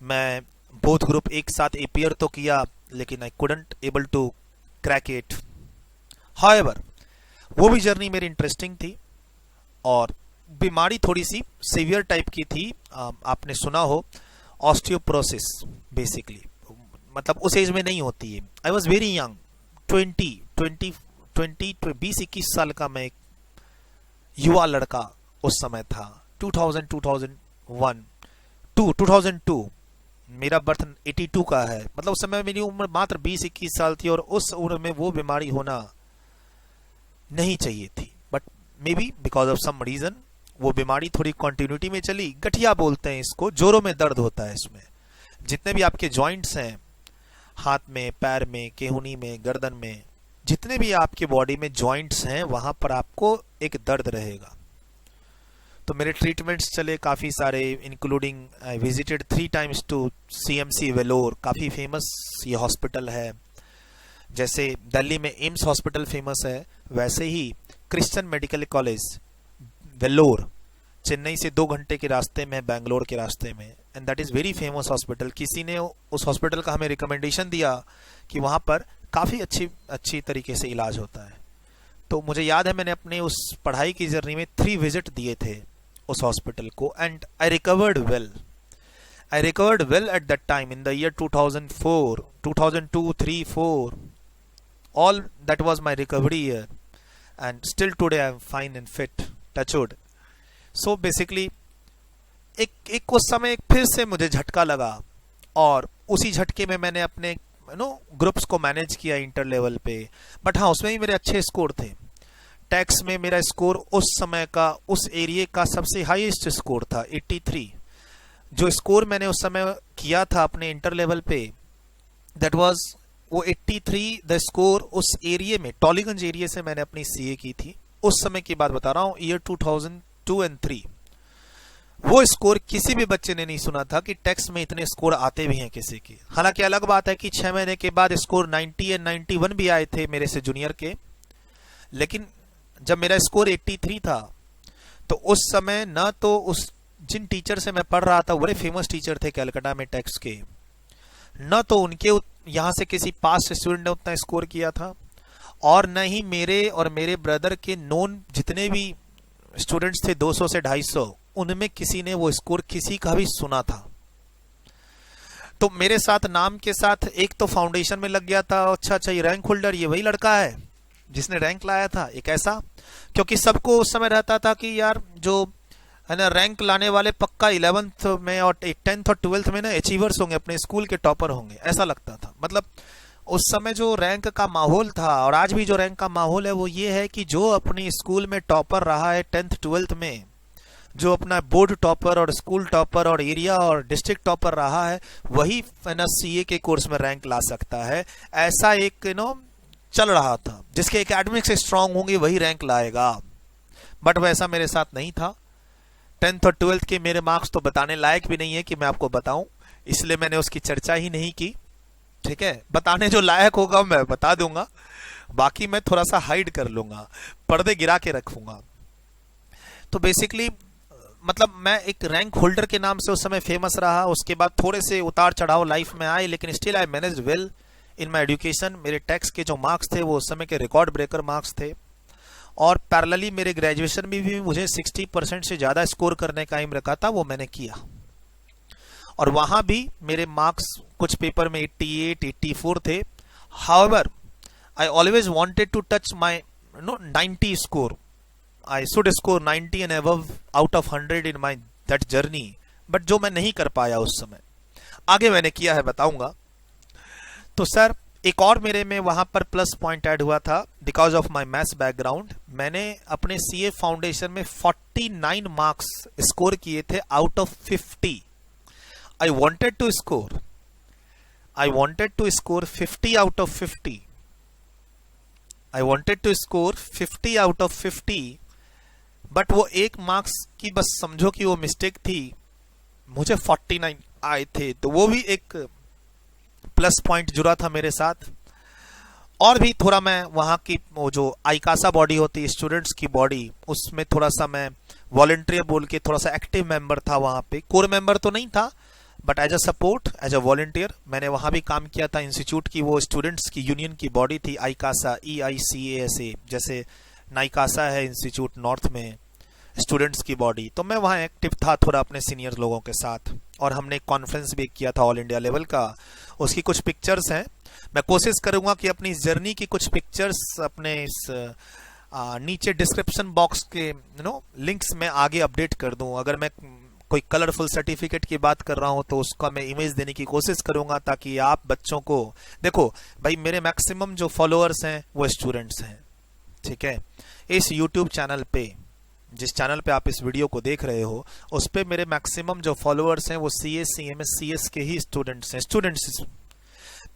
मैं बोथ ग्रुप एक साथ अपीयर तो किया, लेकिन I couldn't able to crack it. However, वो भी जर्नी मेरी इंटरेस्टिंग थी, और बीमारी थोड़ी सी सीवियर टाइप की थी। आपने सुना हो ऑस्टियोपोरोसिस, बेसिकली मतलब उस एज में नहीं होती है। आई वॉज वेरी यंग, 20-21 साल का मैं एक युवा लड़का उस समय था। 2002 मेरा बर्थ 82 का है, मतलब उस समय मेरी उम्र मात्र 20-21 साल थी, और उस उम्र में वो बीमारी होना नहीं चाहिए थी। But maybe because of some reason वो बीमारी थोड़ी कंटिन्यूटी में चली। गठिया बोलते हैं इसको, जोरों में दर्द होता है इसमें। जितने भी आपके जॉइंट्स हैं, हाथ में, पैर में, केहूनी में, गर्दन में, जितने भी आपके बॉडी में जॉइंट्स हैं, वहां पर आपको एक दर्द रहेगा। तो मेरे ट्रीटमेंट्स चले काफ़ी सारे, including I visited 3 times to CMC Vellore. काफ़ी फेमस ये हॉस्पिटल है। जैसे दिल्ली में एम्स हॉस्पिटल फेमस है, वैसे ही Christian medical college Vellore Chennai से 2 घंटे के रास्ते में, बेंगलोर के रास्ते में, and that is very famous hospital. किसी ने उस हॉस्पिटल का हमें रिकमेंडेशन दिया कि वहाँ पर काफ़ी अच्छी तरीके से इलाज होता है। तो मुझे याद है मैंने अपने उस पढ़ाई की जर्नी में 3 विजिट दिए थे उस हॉस्पिटल को, and I recovered well at that time in the year 2004, 2002, 3, 4, all that was my recovery year, and still today I am fine and fit, touch wood. So basically एक उस समय फिर से मुझे झटका लगा, और उसी झटके में मैंने अपने ग्रुप्स को मैनेज किया इंटर लेवल पे। बट हाँ, उसमें भी मेरे अच्छे स्कोर थे। टैक्स में मेरा स्कोर उस समय का, उस एरिया का सबसे हाईएस्ट स्कोर था, 83। जो स्कोर मैंने उस समय किया था अपने इंटर लेवल पे, दैट वाज वो 83 द स्कोर उस एरिया में, टॉलीगंज एरिया से मैंने अपनी सीए की थी। उस समय की बात बता रहा हूँ, ईयर 2002 and 3। वो स्कोर किसी भी बच्चे ने नहीं सुना था कि टैक्स में इतने स्कोर आते भी हैं किसी के। हालांकि अलग बात है कि 6 महीने के बाद स्कोर 90 और 91 भी आए थे मेरे से जूनियर के, लेकिन जब मेरा स्कोर 83 था, तो उस समय न तो उस जिन टीचर से मैं पढ़ रहा था, बड़े फेमस टीचर थे कलकत्ता में टैक्स के, न तो उनके यहाँ से किसी पास्ट स्टूडेंट ने उतना स्कोर किया था, और न ही मेरे और मेरे ब्रदर के नोन जितने भी स्टूडेंट्स थे 200 से 250, उनमें किसी ने वो स्कोर किसी का भी सुना था। तो मेरे साथ नाम के साथ एक तो फाउंडेशन में लग गया था, अच्छा ये रैंक होल्डर, ये वही लड़का है जिसने रैंक लाया था, एक ऐसा। क्योंकि सबको उस समय रहता था कि यार जो है ना रैंक लाने वाले पक्का 11th में और 10th और 12th में ना अचीवर्स होंगे, अपने स्कूल के टॉपर होंगे, ऐसा लगता था। मतलब उस समय जो रैंक का माहौल था, और आज भी जो रैंक का माहौल है, वो ये है कि जो अपनी स्कूल में टॉपर रहा है 10th 12th में, जो अपना बोर्ड टॉपर और स्कूल टॉपर और एरिया और डिस्ट्रिक्ट टॉपर रहा है, वही सीए के कोर्स में रैंक ला सकता है। ऐसा एक चल रहा था, जिसके एकेडमिक्स स्ट्रांग होंगे वही रैंक लाएगा। बट वैसा मेरे साथ नहीं था। 10th और 12th के मेरे मार्क्स तो बताने लायक भी नहीं है कि मैं आपको बताऊं, इसलिए मैंने उसकी चर्चा ही नहीं की। ठीक है, बताने जो लायक होगा मैं बता दूंगा, बाकी मैं थोड़ा सा हाइड कर लूंगा, पर्दे गिरा के रखूंगा। तो बेसिकली मतलब मैं एक रैंक होल्डर के नाम से उस समय फेमस रहा। उसके बाद थोड़े से उतार चढ़ाव लाइफ में आए, लेकिन still I managed well in my education. मेरे टैक्स के जो मार्क्स थे वो उस समय के रिकॉर्ड ब्रेकर मार्क्स थे, और पैरेलली मेरे ग्रेजुएशन में भी मुझे 60% से ज़्यादा स्कोर करने का एम रखा था, वो मैंने किया। और वहाँ भी मेरे मार्क्स कुछ पेपर में 88, 84 थे। However I always wanted to touch my 90 score. I should score 90 and above out of 100 in my that journey, but जो मैं नहीं कर पाया उस समय। आगे मैंने किया है बताऊंगा। तो सर एक और मेरे में वहां पर प्लस पॉइंट ऐड हुआ था because of my maths background. मैंने अपने सीए फाउंडेशन में 49 मार्क्स स्कोर किए थे out of 50। I wanted to score 50 out of 50। I wanted to score 50 out of 50, but वो एक मार्क्स की बस समझो कि वो मिस्टेक थी, मुझे 49 आए थे, तो वो भी एक प्लस पॉइंट जुड़ा था मेरे साथ। और भी थोड़ा मैं वहाँ की वो जो आईकासा बॉडी होती है स्टूडेंट्स की बॉडी, उसमें थोड़ा सा मैं वॉलंटियर बोल के थोड़ा सा एक्टिव मेंबर था वहाँ पे। कोर मेंबर तो नहीं था, but as a support, as a volunteer मैंने वहाँ भी काम किया था। इंस्टीट्यूट की वो स्टूडेंट्स की यूनियन की बॉडी थी आईकासा, EICASA, जैसे नाइकासा है इंस्टीट्यूट नॉर्थ में स्टूडेंट्स की बॉडी। तो मैं वहाँ एक्टिव था थोड़ा अपने सीनियर लोगों के साथ, और हमने एक कॉन्फ्रेंस भी किया था ऑल इंडिया लेवल का। उसकी कुछ पिक्चर्स हैं, मैं कोशिश करूंगा कि अपनी इस जर्नी की कुछ पिक्चर्स अपने इस नीचे डिस्क्रिप्शन बॉक्स के लिंक्स में आगे अपडेट कर दूं। अगर मैं कोई कलरफुल सर्टिफिकेट की बात कर रहा हूं तो उसका मैं इमेज देने की कोशिश करूंगा, ताकि आप बच्चों को देखो भाई, मेरे मैक्सिमम जो फॉलोअर्स हैं वो स्टूडेंट्स हैं, ठीक है। इस यूट्यूब चैनल पे, जिस चैनल पे आप इस वीडियो को देख रहे हो, उस पे मेरे मैक्सिमम जो फॉलोअर्स हैं वो CA CMS CS के ही स्टूडेंट्स हैं। स्टूडेंट्स,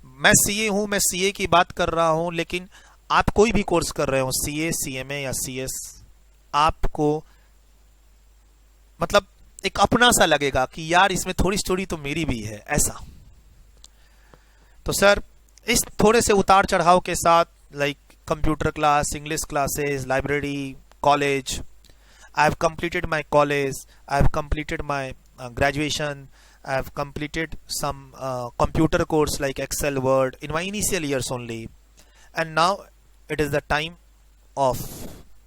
मैं CA हूं, मैं CA की बात कर रहा हूं, लेकिन आप कोई भी कोर्स कर रहे हो CA CMA या CS, आपको मतलब एक अपना सा लगेगा कि यार इसमें थोड़ी स्टोरी तो मेरी भी है, ऐसा। तो सर इस थोड़े से उतार चढ़ाव के साथ, like computer class, English classes, library, college, I have completed my college, I have completed my graduation, I have completed some computer course like Excel, Word in my initial years only, and now it is the time of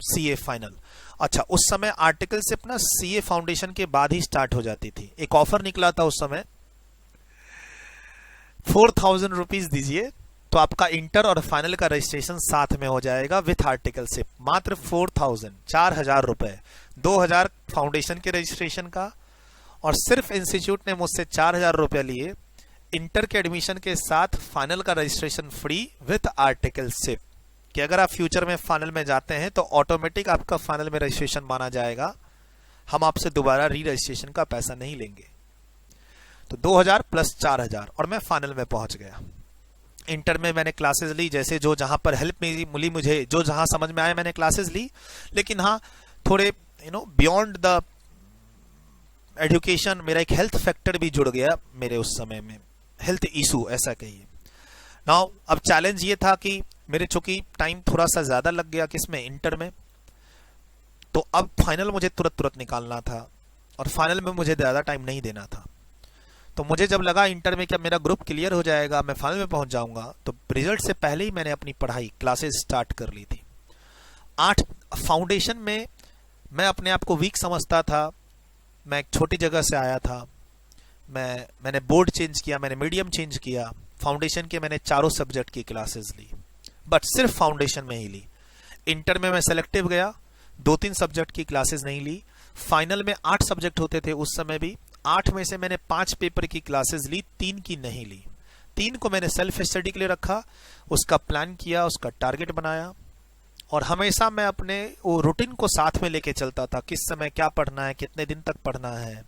CA final. अच्छा, उस समय आर्टिकलशिप ना CA फाउंडेशन के बाद ही स्टार्ट हो जाती थी। एक ऑफर निकला था उस समय, 4000 रुपीज दीजिए तो आपका इंटर और फाइनल का रजिस्ट्रेशन साथ में हो जाएगा विथ आर्टिकलशिप। मात्र 4000 रुपए, 2000 फाउंडेशन के रजिस्ट्रेशन का, और सिर्फ इंस्टीट्यूट ने मुझसे 4000 रुपए लिए इंटर के एडमिशन के साथ, फाइनल का रजिस्ट्रेशन फ्री विथ आर्टिकलशिप। कि अगर आप फ्यूचर में फाइनल में जाते हैं तो ऑटोमेटिक आपका फाइनल में रजिस्ट्रेशन माना जाएगा, हम आपसे दोबारा री रजिस्ट्रेशन का पैसा नहीं लेंगे। तो 2000 प्लस 4000, और मैं फाइनल में पहुंच गया। इंटर में मैंने क्लासेस ली, जैसे जो जहां पर हेल्प मिली मुझे, जो जहां समझ में आया मैंने क्लासेस ली, लेकिन हाँ थोड़े बियॉन्ड द एजुकेशन मेरा एक हेल्थ फैक्टर भी जुड़ गया मेरे उस समय में, हेल्थ इशू ऐसा कहिए। नाउ अब चैलेंज ये था कि मेरे चूंकि टाइम थोड़ा सा ज्यादा लग गया किसमें, इंटर में, तो अब फाइनल मुझे तुरंत निकालना था, और फाइनल में मुझे ज्यादा टाइम नहीं देना था। तो मुझे जब लगा इंटर में क्या मेरा ग्रुप क्लियर हो जाएगा, मैं फाइनल में पहुंच जाऊंगा, तो रिजल्ट से पहले ही मैंने अपनी पढ़ाई क्लासेस स्टार्ट कर ली थी। 8 फाउंडेशन में मैं अपने आप को वीक समझता था, मैं एक छोटी जगह से आया था, मैंने बोर्ड चेंज किया, मैंने मीडियम चेंज किया, फाउंडेशन के मैंने चारों सब्जेक्ट की क्लासेस ली, बट सिर्फ फाउंडेशन में ही ली। इंटर में मैं सेलेक्टिव गया, 2-3 सब्जेक्ट की क्लासेस नहीं ली। फाइनल में 8 सब्जेक्ट होते थे उस समय भी, 8 में से मैंने 5 पेपर की क्लासेस ली, 3 की नहीं ली। 3 को मैंने सेल्फ स्टडी के लिए रखा, उसका प्लान किया, उसका टारगेट बनाया, और हमेशा मैं अपने वो रूटीन को साथ में लेके चलता था, किस समय क्या पढ़ना है, कितने दिन तक पढ़ना है,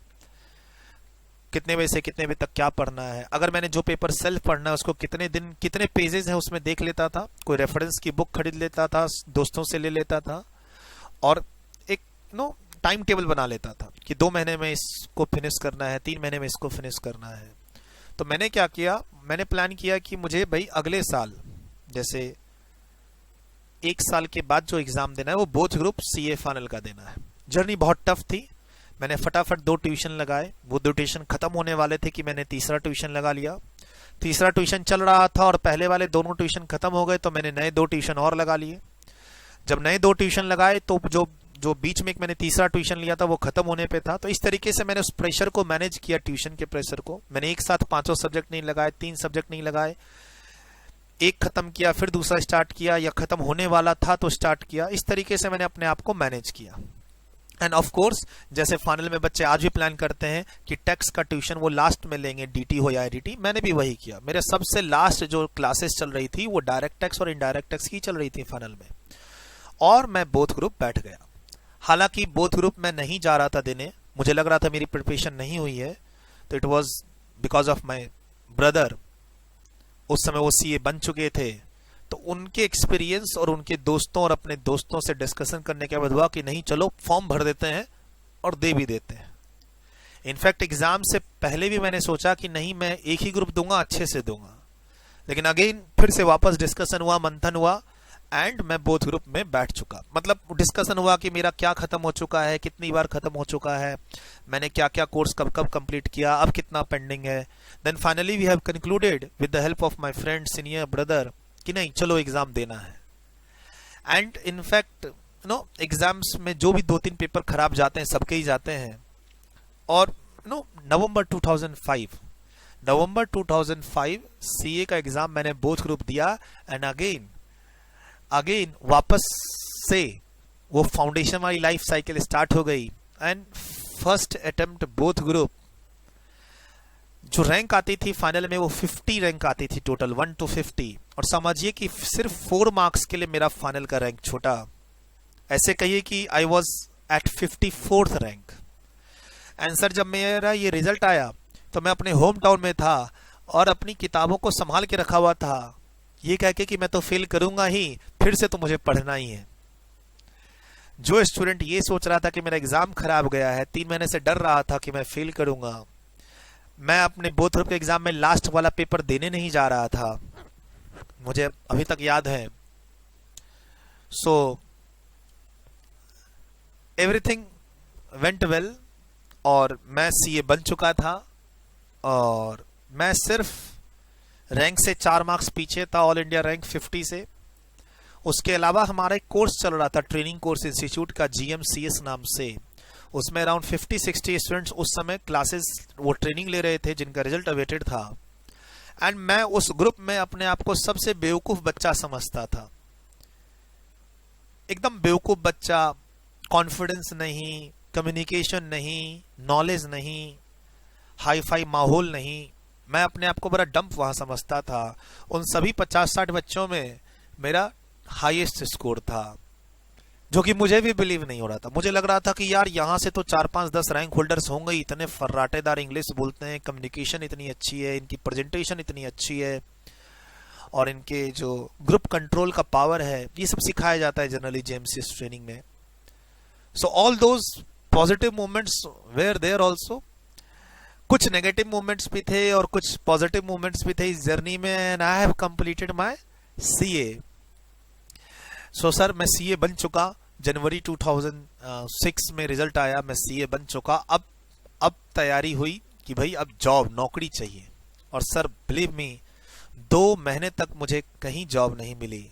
कितने बजे से कितने बजे तक क्या पढ़ना है। अगर मैंने जो पेपर सेल्फ पढ़ना है उसको कितने दिन, कितने पेजेस हैं उसमें देख लेता था, कोई रेफरेंस की बुक खरीद लेता था, दोस्तों से ले लेता था, और एक टाइम टेबल बना लेता था कि 2 महीने में इसको फिनिश करना है, 3 महीने में इसको फिनिश करना है। तो मैंने क्या किया, मैंने प्लान किया कि मुझे भाई अगले साल, जैसे 1 साल के बाद जो एग्जाम देना है वो बोथ ग्रुप CA फाइनल का देना है। जर्नी बहुत टफ थी, मैंने फटाफट 2 ट्यूशन लगाए, वो 2 ट्यूशन खत्म होने वाले थे कि मैंने तीसरा ट्यूशन लगा लिया। तीसरा ट्यूशन चल रहा था और पहले वाले दोनों ट्यूशन खत्म हो गए, तो मैंने नए 2 ट्यूशन और लगा लिए। जब नए 2 ट्यूशन लगाए तो जो बीच में एक मैंने तीसरा ट्यूशन लिया था वो खत्म होने पे था। तो इस तरीके से मैंने उस प्रेशर को मैनेज किया, ट्यूशन के प्रेशर को। मैंने एक साथ 5 सब्जेक्ट नहीं लगाए, 3 सब्जेक्ट नहीं लगाए, एक खत्म किया, फिर दूसरा स्टार्ट किया, या खत्म होने वाला था तो स्टार्ट किया। इस तरीके से मैंने अपने आप को मैनेज किया। एंड ऑफ कोर्स जैसे फाइनल में बच्चे आज भी प्लान करते हैं कि टैक्स का ट्यूशन वो लास्ट में लेंगे, डीटी हो या आईडीटी, मैंने भी वही किया। मेरे सबसे लास्ट जो क्लासेस चल रही थी वो डायरेक्ट टैक्स और इनडायरेक्ट टैक्स की चल रही थी फाइनल में, और मैं बोथ ग्रुप बैठ गया। हालांकि बोथ ग्रुप में नहीं जा रहा था देने, मुझे लग रहा था मेरी प्रिपरेशन नहीं हुई है, तो it was because of my brother. उस समय वो सीए बन चुके थे, तो उनके एक्सपीरियंस और उनके दोस्तों और अपने दोस्तों से डिस्कशन करने के बाद हुआ कि नहीं चलो फॉर्म भर देते हैं और दे भी देते हैं। इनफैक्ट एग्जाम से पहले भी मैंने सोचा कि नहीं मैं एक ही ग्रुप दूंगा, अच्छे से दूंगा, लेकिन अगेन फिर से वापस डिस्कशन हुआ, मंथन हुआ, एंड मैं बोथ ग्रुप में बैठ चुका। मतलब डिस्कशन हुआ कि मेरा क्या खत्म हो चुका है, कितनी बार खत्म हो चुका है, मैंने क्या क्या कोर्स कब कब कंप्लीट किया, अब कितना पेंडिंग है। Then finally we have concluded with the help of my friend senior brother कि नहीं चलो एग्जाम देना है। एंड इनफैक्ट एग्जाम्स में जो भी 2-3 पेपर खराब जाते हैं, सबके ही जाते हैं। और नवंबर 2005 सीए का एग्जाम मैंने बोथ ग्रुप दिया, एंड अगेन वापस से वो फाउंडेशन वाली लाइफ साइकिल स्टार्ट हो गई। And first attempt both group, जो रैंक आती थी फाइनल में वो 50 रैंक आती थी टोटल, 1 to 50, और समझिए कि सिर्फ 4 मार्क्स के लिए मेरा फाइनल का रैंक छोटा। ऐसे कहिए कि I was at 54th rank. Answer जब मेरा ये रिजल्ट आया तो मैं अपने होम टाउन में था और अपनी किताबों को संभाल के रखा हुआ था, ये कह के कि मैं तो फेल करूंगा ही, फिर से तो मुझे पढ़ना ही है। जो स्टूडेंट ये सोच रहा था कि मेरा एग्जाम खराब गया है, 3 महीने से डर रहा था कि मैं फेल करूंगा, मैं अपने बोथ ग्रुप के एग्जाम में लास्ट वाला पेपर देने नहीं जा रहा था, मुझे अभी तक याद है। सो एवरीथिंग वेंट वेल, और मैं सीए बन चुका था, और मैं सिर्फ रैंक से 4 मार्क्स पीछे था ऑल इंडिया रैंक 50 से। उसके अलावा हमारा एक कोर्स चल रहा था, ट्रेनिंग कोर्स इंस्टीट्यूट का, GMCS नाम से। उसमें अराउंड 50-60 स्टूडेंट्स उस समय क्लासेस वो ट्रेनिंग ले रहे थे, जिनका रिजल्ट अवेटेड था। एंड मैं उस ग्रुप में अपने आप को सबसे बेवकूफ बच्चा समझता था, एकदम बेवकूफ बच्चा, कॉन्फिडेंस नहीं, कम्युनिकेशन नहीं, नॉलेज नहीं, हाई फाई माहौल नहीं। मैं अपने आप को बड़ा डंप वहां समझता था। उन सभी 50-60 बच्चों में मेरा हाईएस्ट स्कोर था, जो कि मुझे भी बिलीव नहीं हो रहा था। मुझे लग रहा था कि यार यहाँ से तो 4-5-10 रैंक होल्डर्स होंगे, इतने फर्राटेदार इंग्लिश बोलते हैं, कम्युनिकेशन इतनी अच्छी है, इनकी प्रेजेंटेशन इतनी अच्छी है, और इनके जो ग्रुप कंट्रोल का पावर है, ये सब सिखाया जाता है जनरली जेएमसीएस ट्रेनिंग में। So all those positive moments were there also. कुछ नेगेटिव मोमेंट्स भी थे और कुछ पॉजिटिव मोमेंट्स भी थे इस जर्नी में, and I have completed my CA. So sir मैं सीए बन चुका, जनवरी 2006 में रिजल्ट आया, मैं सीए बन चुका। अब तैयारी हुई कि भाई अब जॉब, नौकरी चाहिए। और सर बिलीव मी, 2 महीने तक मुझे कहीं जॉब नहीं मिली।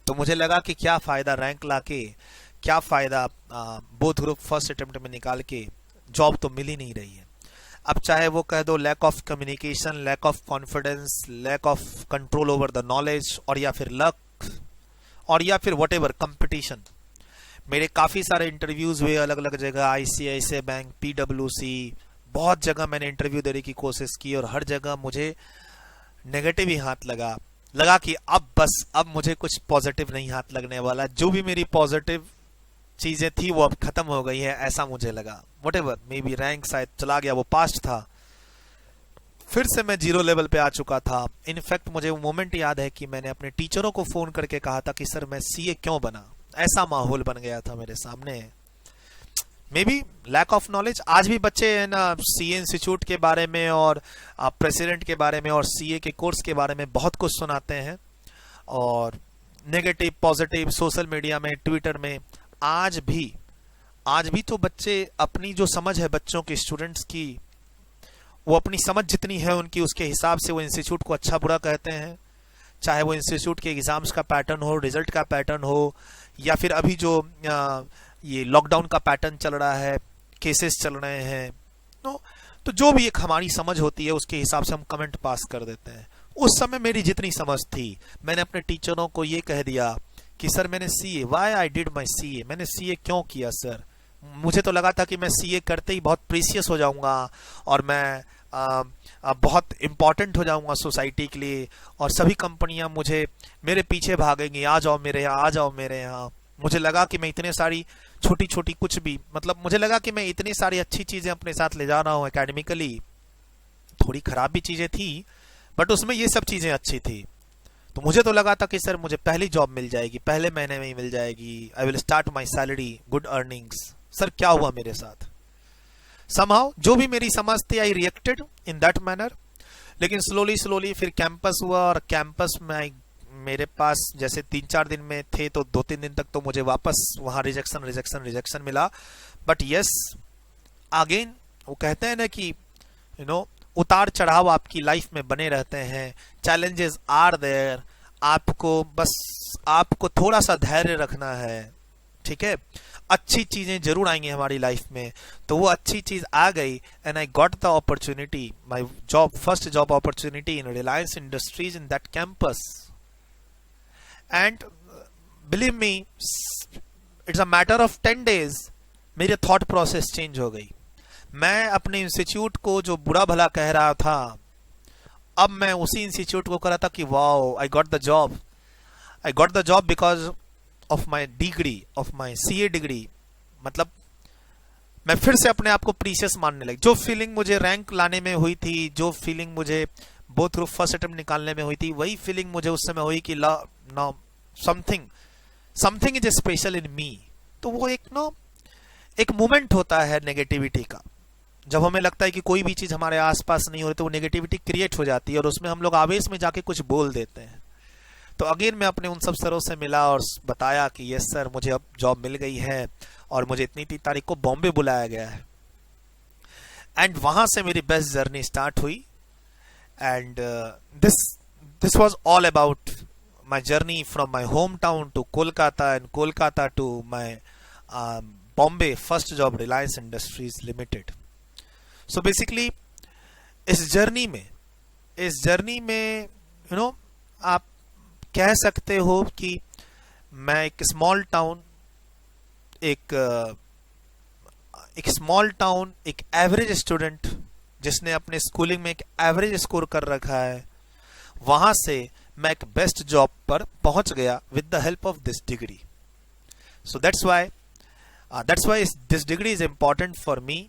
तो मुझे लगा कि क्या फायदा रैंक लाके, क्या फायदा बोथ ग्रुप फर्स्ट अटेम्प्ट में निकाल के, जॉब तो मिल ही नहीं रही है। अब चाहे वो कह दो lack of communication, lack of confidence, lack of control over the knowledge, और या फिर लक, और या फिर वट एवर कंपटीशन। मेरे काफ़ी सारे इंटरव्यूज़ हुए अलग अलग जगह, ICICI बैंक, PWC, बहुत जगह मैंने इंटरव्यू देने की कोशिश की, और हर जगह मुझे नेगेटिव ही हाथ लगा कि अब मुझे कुछ पॉजिटिव नहीं हाथ लगने वाला। जो भी मेरी पॉजिटिव चीज़ें थी वो अब खत्म हो गई है, ऐसा मुझे लगा। What ever, may be rank शायद चला गया, वो पास्ट था, फिर से मैं 0 लेवल पे आ चुका था। इनफैक्ट मुझे वो मोमेंट याद है कि मैंने अपने टीचरों को फ़ोन करके कहा था कि सर मैं सीए क्यों बना। ऐसा माहौल बन गया था मेरे सामने। Maybe lack of knowledge. आज भी बच्चे है ना सीए इंस्टीट्यूट के बारे में और प्रेसिडेंट के बारे में और सीए के कोर्स के बारे में बहुत कुछ सुनाते हैं, और नेगेटिव पॉजिटिव सोशल मीडिया में, ट्विटर में। आज भी तो बच्चे अपनी जो समझ है बच्चों के, स्टूडेंट्स की, वो अपनी समझ जितनी है उनकी, उसके हिसाब से वो इंस्टीट्यूट को अच्छा बुरा कहते हैं। चाहे वो इंस्टीट्यूट के एग्जाम्स का पैटर्न हो, रिजल्ट का पैटर्न हो, या फिर अभी जो ये लॉकडाउन का पैटर्न चल रहा है, केसेस चल रहे हैं, तो जो भी एक हमारी समझ होती है उसके हिसाब से हम कमेंट पास कर देते हैं। उस समय मेरी जितनी समझ थी, मैंने अपने टीचरों को ये कह दिया कि सर मैंने CA, why I did my CA, मैंने सीए क्यों किया सर, मुझे तो लगा था कि मैं सीए करते ही बहुत प्रीसियस हो जाऊंगा और मैं बहुत इम्पोर्टेंट हो जाऊंगा सोसाइटी के लिए, और सभी कंपनियां मुझे मेरे पीछे भागेंगी, आ जाओ मेरे यहाँ, आ जाओ मेरे यहाँ। मुझे लगा कि मैं इतने सारी छोटी छोटी कुछ भी, मतलब मुझे लगा कि मैं इतनी सारी अच्छी चीजें अपने साथ ले जा रहा हूँ एकेडमिकली। थोड़ी खराब भी चीजें थी बट उसमें ये सब चीजें अच्छी थी। तो मुझे तो लगा था कि सर मुझे पहली जॉब मिल जाएगी, पहले महीने में ही मिल जाएगी, I will start my salary, good earnings. Sir क्या हुआ मेरे साथ? समहाउ जो भी मेरी समझ थी, आई रिएक्टेड इन दैट मैनर। लेकिन स्लोली स्लोली फिर कैंपस हुआ, और कैंपस में मेरे पास जैसे 3-4 दिन में थे तो 2-3 दिन तक तो मुझे वापस वहां रिजेक्शन रिजेक्शन रिजेक्शन मिला। बट यस, अगेन वो कहते हैं ना कि उतार चढ़ाव आपकी लाइफ में बने रहते हैं, चैलेंजेस आर देयर, आपको थोड़ा सा धैर्य रखना है, ठीक है। अच्छी चीजें जरूर आएंगी हमारी लाइफ में। तो वो अच्छी चीज आ गई, and I got the opportunity, my job, first job opportunity in Reliance industries in that campus. And believe me, it's a matter of 10 days मेरी थॉट प्रोसेस चेंज हो गई। मैं अपने इंस्टीट्यूट को जो बुरा भला कह रहा था, अब मैं उसी इंस्टीट्यूट को कह रहा था कि wow, I got the job, I got the job because of my degree, of my CA degree. मतलब मैं फिर से अपने आप को प्रीशियस मानने लगी। जो फीलिंग मुझे रैंक लाने में हुई थी, जो फीलिंग मुझे बोथ थ्रू फर्स्ट अटेम्प्ट निकालने में हुई थी, वही फीलिंग मुझे उस समय हुई कि no something is special in me. तो वो एक मोमेंट होता है नेगेटिविटी का, जब हमें लगता है कि कोई भी चीज हमारे आसपास नहीं हो रही तो वो नेगेटिविटी क्रिएट हो जाती है और उसमें हम लोग आवेश में जाके कुछ बोल देते हैं। तो अगेन मैं अपने उन सब सरों से मिला और बताया कि यस सर, मुझे अब जॉब मिल गई है और मुझे इतनी तारीख को बॉम्बे बुलाया गया है। एंड वहां से मेरी बेस्ट जर्नी स्टार्ट हुई। And this was all about my journey from my home town to Kolkata, and Kolkata to my Bombay first job Reliance industries Limited. So basically इस जर्नी में आप कह सकते हो कि मैं एक स्मॉल टाउन, एक एवरेज स्टूडेंट जिसने अपने स्कूलिंग में एक एवरेज स्कोर कर रखा है, वहां से मैं एक बेस्ट जॉब पर पहुंच गया with the help of this degree. So that's why this degree is important for me.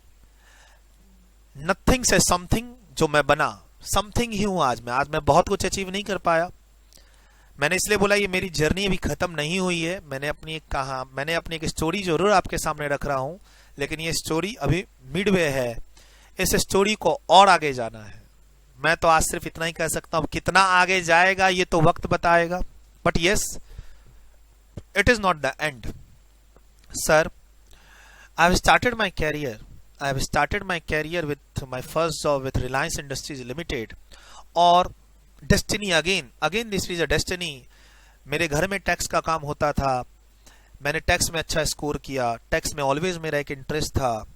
Nothing से समथिंग जो मैं बना, समथिंग ही हूं आज मैं बहुत कुछ अचीव नहीं कर पाया। मैंने इसलिए बोला ये मेरी जर्नी अभी खत्म नहीं हुई है। मैंने अपनी एक स्टोरी जरूर आपके सामने रख रहा हूं, लेकिन ये स्टोरी अभी मिडवे है। इस स्टोरी को और आगे जाना है। मैं तो आज सिर्फ इतना ही कह सकता हूं, कितना आगे जाएगा ये तो वक्त बताएगा। But yes, it is not the end. Sir, I have started my career with my first job with Reliance industries Limited. और destiny again this is a destiny. मेरे घर में टैक्स का काम होता था, मैंने टैक्स में अच्छा स्कोर किया, टैक्स में ऑलवेज मेरा एक इंटरेस्ट था।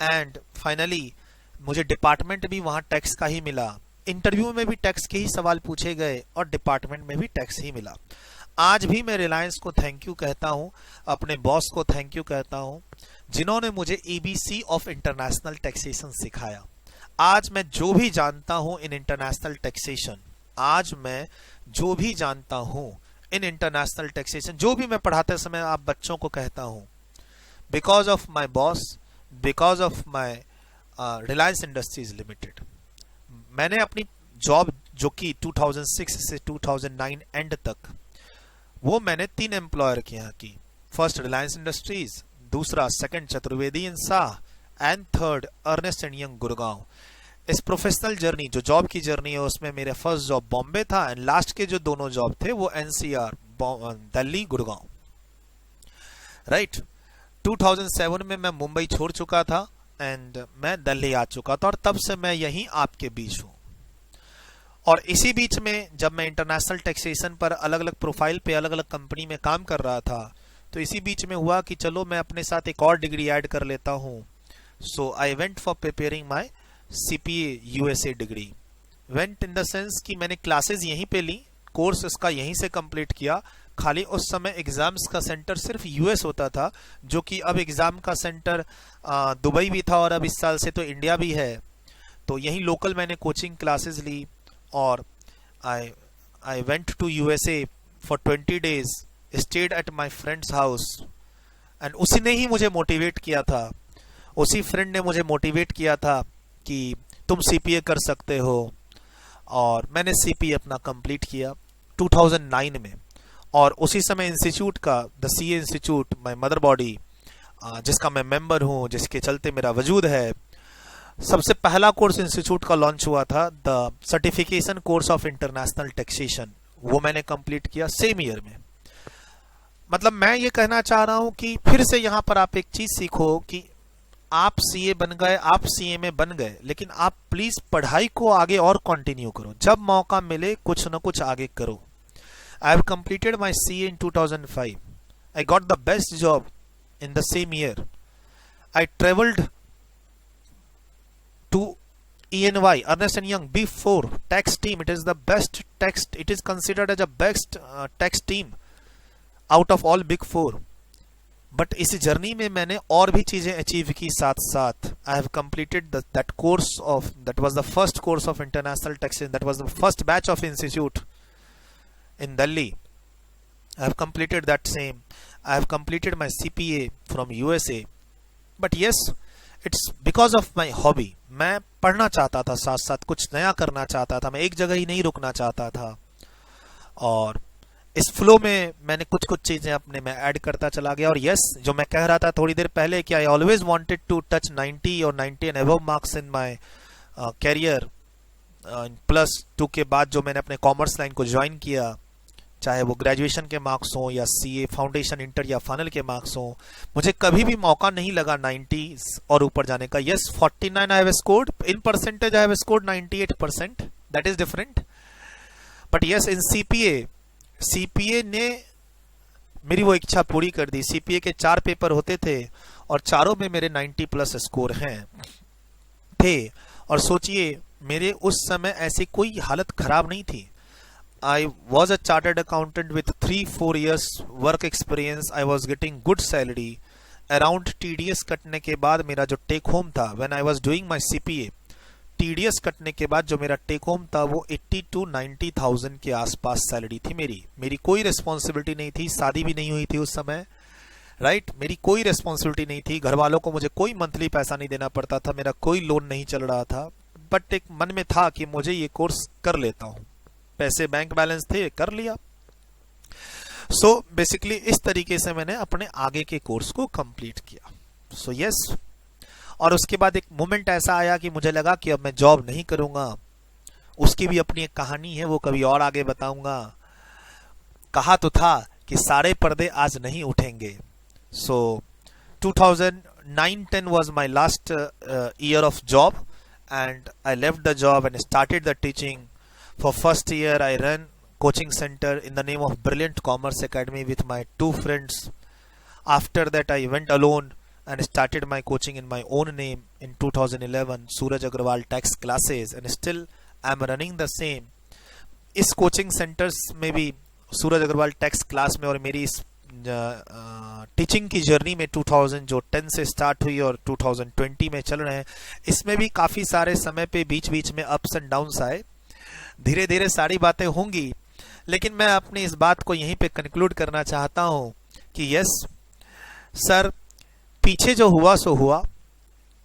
एंड फाइनली मुझे डिपार्टमेंट भी वहां टैक्स का ही मिला। इंटरव्यू में भी टैक्स के ही सवाल पूछे गए और डिपार्टमेंट में भी टैक्स ही मिला। आज भी मैं रिलायंस को थैंक यू कहता हूं, अपने बॉस को थैंक यू कहता हूं, जिन्होंने मुझे एबीसी ऑफ इंटरनेशनल टैक्सेशन सिखाया। आज मैं जो भी जानता हूं इन इंटरनेशनल टैक्सेशन, जो भी मैं पढ़ाते समय आप बच्चों को कहता हूं, because of my boss, because of my Reliance industries limited. मैंने अपनी जॉब जो कि 2006 से 2009 एंड तक, वो मैंने 3 एम्प्लॉयर के यहाँ की। फर्स्ट रिलायंस इंडस्ट्रीज, दूसरा second Chaturvedi and Sah, and third Ernst and Young Gurgaon. इस प्रोफेशनल जर्नी, जो जॉब की जर्नी है, उसमें मेरा फर्स्ट जॉब बॉम्बे था एंड लास्ट के जो दोनों जॉब थे वो एनसीआर, दिल्ली, गुड़गांव। राइट, 2007 में मैं मुंबई छोड़ चुका था एंड मैं दिल्ली आ चुका था, और तब से मैं यहीं आपके बीच हूं। और इसी बीच में जब मैं इंटरनेशनल टैक्सेशन पर अलग अलग प्रोफाइल पे अलग अलग कंपनी में काम कर रहा था, तो इसी बीच में हुआ कि चलो मैं अपने साथ एक और डिग्री ऐड कर लेता हूं। So I went for preparing my CPA USA degree. Went in the sense कि मैंने क्लासेस यहीं पे ली, कोर्स इसका यहीं से कंप्लीट किया, खाली उस समय एग्जाम्स का सेंटर सिर्फ यूएस होता था, जो कि अब एग्जाम का सेंटर दुबई भी था और अब इस साल से तो इंडिया भी है। तो यहीं लोकल मैंने कोचिंग क्लासेस ली और I I went to USA for 20 days, stayed at my friends house. And उसी ने ही मुझे मोटिवेट किया था, उसी फ्रेंड ने मुझे मोटिवेट किया था कि तुम सीपीए कर सकते हो। और मैंने सीपीए अपना कंप्लीट किया 2009 में। और उसी समय इंस्टीट्यूट का, the CA institute, my mother body, जिसका मैं मेंबर हूं, जिसके चलते मेरा वजूद है, सबसे पहला कोर्स इंस्टीट्यूट का लॉन्च हुआ था, the certification course of international taxation. वो मैंने कंप्लीट किया सेम ईयर में। मतलब मैं ये कहना चाह रहा हूं कि फिर से यहां पर आप एक चीज सीखो कि आप सीए बन गए, आप सीए में बन गए, लेकिन आप प्लीज पढ़ाई को आगे और कंटिन्यू करो। जब मौका मिले कुछ न कुछ आगे करो। आई have completed my CA in 2005। I got the best job in the same year. I travelled to ENY, Ernst and Young, B4 tax team. It is the best tax. It is considered as a best tax team out of all big four. But इस जर्नी में मैंने और भी चीजें अचीव की साथ साथ। आई have completed that course of, that was the first course of international taxation, that was the first batch of institute in Delhi. I have completed that same. I have completed my CPA from USA. But yes, it's because of my hobby. मैं पढ़ना चाहता था, साथ साथ कुछ नया करना चाहता था, मैं एक जगह ही नहीं रुकना चाहता था। और इस फ्लो में मैंने कुछ कुछ चीजें अपने में ऐड करता चला गया। और यस, जो मैं कह रहा था थोड़ी देर पहले कि I always wanted to touch 90 और 90 and above marks in my career. +2 के बाद जो मैंने अपने कॉमर्स लाइन को ज्वाइन किया, चाहे वो ग्रेजुएशन के मार्क्स हो या सीए फाउंडेशन, इंटर या फाइनल के मार्क्स हो, मुझे कभी भी मौका नहीं लगा 90 और ऊपर जाने का। Yes, 49 I have scored, in percentage I have scored 98%, that is different. But yes, in CPA ने मेरी वो इच्छा पूरी कर दी। सीपीए के 4 पेपर होते थे और चारों में मेरे 90+ स्कोर थे। और सोचिए, मेरे उस समय ऐसी कोई हालत खराब नहीं थी। I was a chartered accountant with 3-4 years work experience. I was getting good salary. Around TDS कटने के बाद मेरा जो टेक होम था, when I was doing my CPA, TDS कटने के बाद जो मेरा टेक होम था वो 80 to 90,000 के आसपास सैलरी थी मेरी कोई रिस्पॉन्सिबिलिटी नहीं थी, शादी भी नहीं हुई थी उस समय, राइट। मेरी कोई रिस्पॉन्सिबिलिटी नहीं थी, घर वालों को मुझे कोई मंथली पैसा नहीं देना पड़ता था, मेरा कोई लोन नहीं चल रहा था। बट एक मन में था कि मुझे ये कोर्स कर लेता हूँ, पैसे बैंक बैलेंस थे, कर लिया। सो बेसिकली इस तरीके से मैंने अपने आगे के कोर्स को कंप्लीट किया। सो यस, और उसके बाद एक मोमेंट ऐसा आया कि मुझे लगा कि अब मैं जॉब नहीं करूंगा। उसकी भी अपनी एक कहानी है, वो कभी और आगे बताऊंगा। कहा तो था कि सारे पर्दे आज नहीं उठेंगे। सो 2009-10 was my last year of job, and I left the job and started the teaching. For first year, I ran coaching center in the name of Brilliant Commerce Academy with my 2 friends. After that, I went alone and started my coaching in my own name in 2011, Suraj Agrawal Tax Classes, and still I'm running the same. इस coaching centers में भी सूरज अग्रवाल टैक्स क्लास में और मेरी इस टीचिंग की जर्नी में 2010 से स्टार्ट हुई और 2020 में चल रहे हैं, इसमें भी काफ़ी सारे समय पे बीच बीच में अप्स एंड डाउन्स आए। धीरे धीरे सारी बातें होंगी, लेकिन मैं अपनी इस बात को यहीं पे कंक्लूड करना चाहता हूं कि यस सर, पीछे जो हुआ सो हुआ,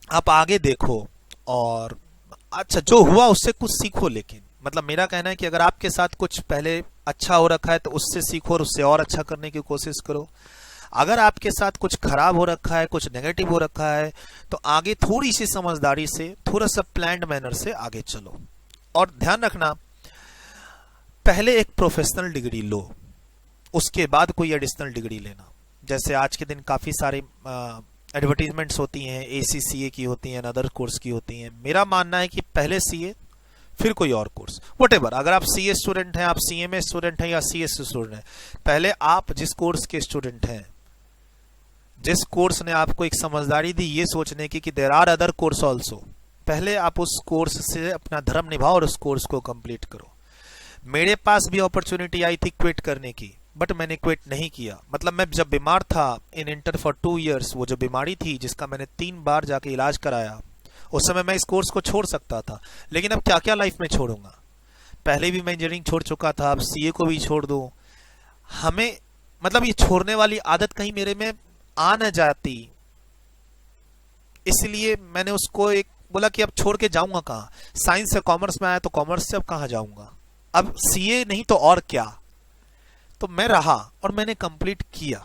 आप आगे देखो और अच्छा जो हुआ उससे कुछ सीखो। लेकिन मतलब मेरा कहना है कि अगर आपके साथ कुछ पहले अच्छा हो रखा है तो उससे सीखो और उससे और अच्छा करने की कोशिश करो। अगर आपके साथ कुछ खराब हो रखा है, कुछ नेगेटिव हो रखा है, तो आगे थोड़ी सी समझदारी से, थोड़ा सा प्लान्ड मैनर से आगे चलो। और ध्यान रखना, पहले एक प्रोफेशनल डिग्री लो, उसके बाद कोई एडिशनल डिग्री लेना। जैसे आज के दिन काफ़ी सारे एडवर्टीजमेंट्स होती हैं, ACCA की होती हैं, अदर कोर्स की होती हैं। मेरा मानना है कि पहले CA फिर कोई और कोर्स, व्हाटएवर। अगर आप CA स्टूडेंट हैं, आप CMA स्टूडेंट हैं या CS स्टूडेंट हैं, पहले आप जिस कोर्स के स्टूडेंट हैं, जिस कोर्स ने आपको एक समझदारी दी ये सोचने की कि there are other course also, पहले आप उस कोर्स से अपना धर्म निभाओ और उस कोर्स को कंप्लीट करो। मेरे पास भी अपॉर्चुनिटी आई थी क्विट करने की, बट मैंने क्विट नहीं किया। मतलब मैं जब बीमार था इन इंटर फॉर 2 इयर्स, वो जो बीमारी थी जिसका मैंने 3 बार जाके इलाज कराया, उस समय मैं इस कोर्स को छोड़ सकता था। लेकिन अब क्या क्या लाइफ में छोड़ूंगा। पहले भी मैं इंजीनियरिंग छोड़ चुका था, अब सीए को भी छोड़ दूं। हमें मतलब ये छोड़ने वाली आदत कहीं मेरे में आ न जाती, इसलिए मैंने उसको एक बोला कि अब छोड़ के जाऊंगा कहाँ। साइंस से कॉमर्स में आया तो कॉमर्स से अब कहाँ जाऊंगा, अब सीए नहीं तो और क्या। तो मैं रहा और मैंने कंप्लीट किया।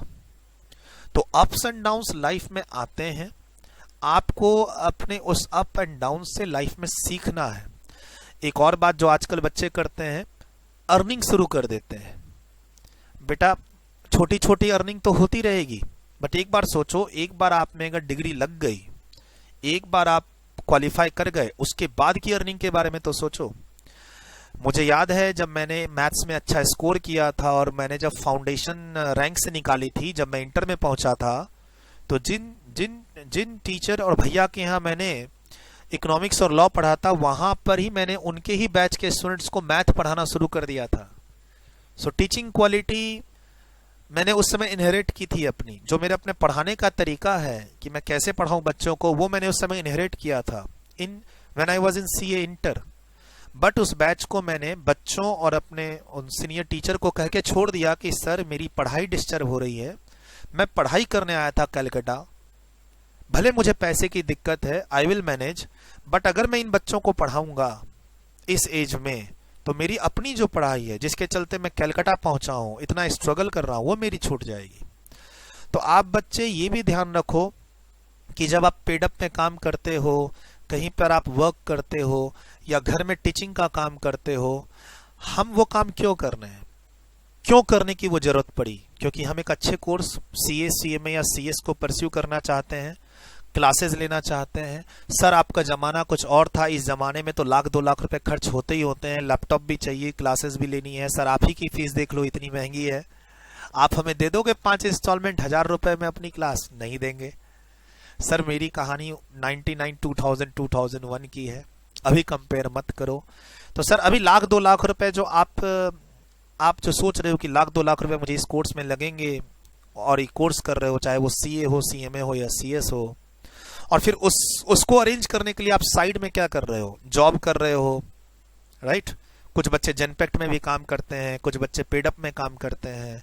तो अप्स एंड डाउन्स लाइफ में आते हैं, आपको अपने उस अप एंड डाउन से लाइफ में सीखना है। एक और बात जो आजकल बच्चे करते हैं, अर्निंग शुरू कर देते हैं। बेटा छोटी छोटी अर्निंग तो होती रहेगी, बट एक बार सोचो, एक बार आप में अगर डिग्री लग गई, एक बार आप क्वालिफाई कर गए, उसके बाद की अर्निंग के बारे में तो सोचो। मुझे याद है जब मैंने मैथ्स में अच्छा स्कोर किया था और मैंने जब फाउंडेशन रैंक से निकाली थी, जब मैं इंटर में पहुंचा था, तो जिन जिन जिन टीचर और भैया के यहाँ मैंने इकोनॉमिक्स और लॉ पढ़ा था, वहां पर ही मैंने उनके ही बैच के स्टूडेंट्स को मैथ पढ़ाना शुरू कर दिया था। सो टीचिंग क्वालिटी मैंने उस समय इनहेरिट की थी अपनी। जो मेरे अपने पढ़ाने का तरीका है कि मैं कैसे पढ़ाऊं बच्चों को, वो मैंने उस समय इनहेरिट किया था in when I was in CA inter. But उस बैच को मैंने बच्चों और अपने उन सीनियर टीचर को कह के छोड़ दिया कि सर मेरी पढ़ाई डिस्टर्ब हो रही है, मैं पढ़ाई करने आया था कलकत्ता, भले मुझे पैसे की दिक्कत है, आई विल मैनेज, बट अगर मैं इन बच्चों को पढ़ाऊंगा इस एज में तो मेरी अपनी जो पढ़ाई है जिसके चलते मैं कलकत्ता पहुंचा हूं, इतना स्ट्रगल कर रहा हूं, वो मेरी छूट जाएगी। तो आप बच्चे ये भी ध्यान रखो कि जब आप पेडअप में काम करते हो, कहीं पर आप वर्क करते हो या घर में टीचिंग का काम करते हो, हम वो काम क्यों करने हैं, क्यों करने की वो जरूरत पड़ी? क्योंकि हम एक अच्छे कोर्स सीए, सीएमए या सीएस को परस्यू करना चाहते हैं, क्लासेस लेना चाहते हैं। सर आपका जमाना कुछ और था, इस जमाने में तो 1-2 लाख रुपए खर्च होते ही होते हैं, लैपटॉप भी चाहिए, क्लासेस भी लेनी है। सर आप ही की फीस देख लो, इतनी महंगी है, आप हमें दे दोगे 5 इंस्टॉलमेंट 1000 रुपए में अपनी क्लास? नहीं देंगे। सर मेरी कहानी 99 2000 2001 की है, अभी कंपेयर मत करो। तो सर अभी 1-2 लाख रुपए जो आप जो सोच रहे हो कि 1-2 लाख रुपए मुझे इस कोर्स में लगेंगे और ये कोर्स कर रहे हो, चाहे वो सीए हो, सीएमए हो या सीएस हो, और फिर उसको अरेंज करने के लिए आप साइड में क्या कर रहे हो, जॉब कर रहे हो, राइट? कुछ बच्चे जेनपेक्ट में भी काम करते हैं, कुछ बच्चे पेडअप में काम करते हैं,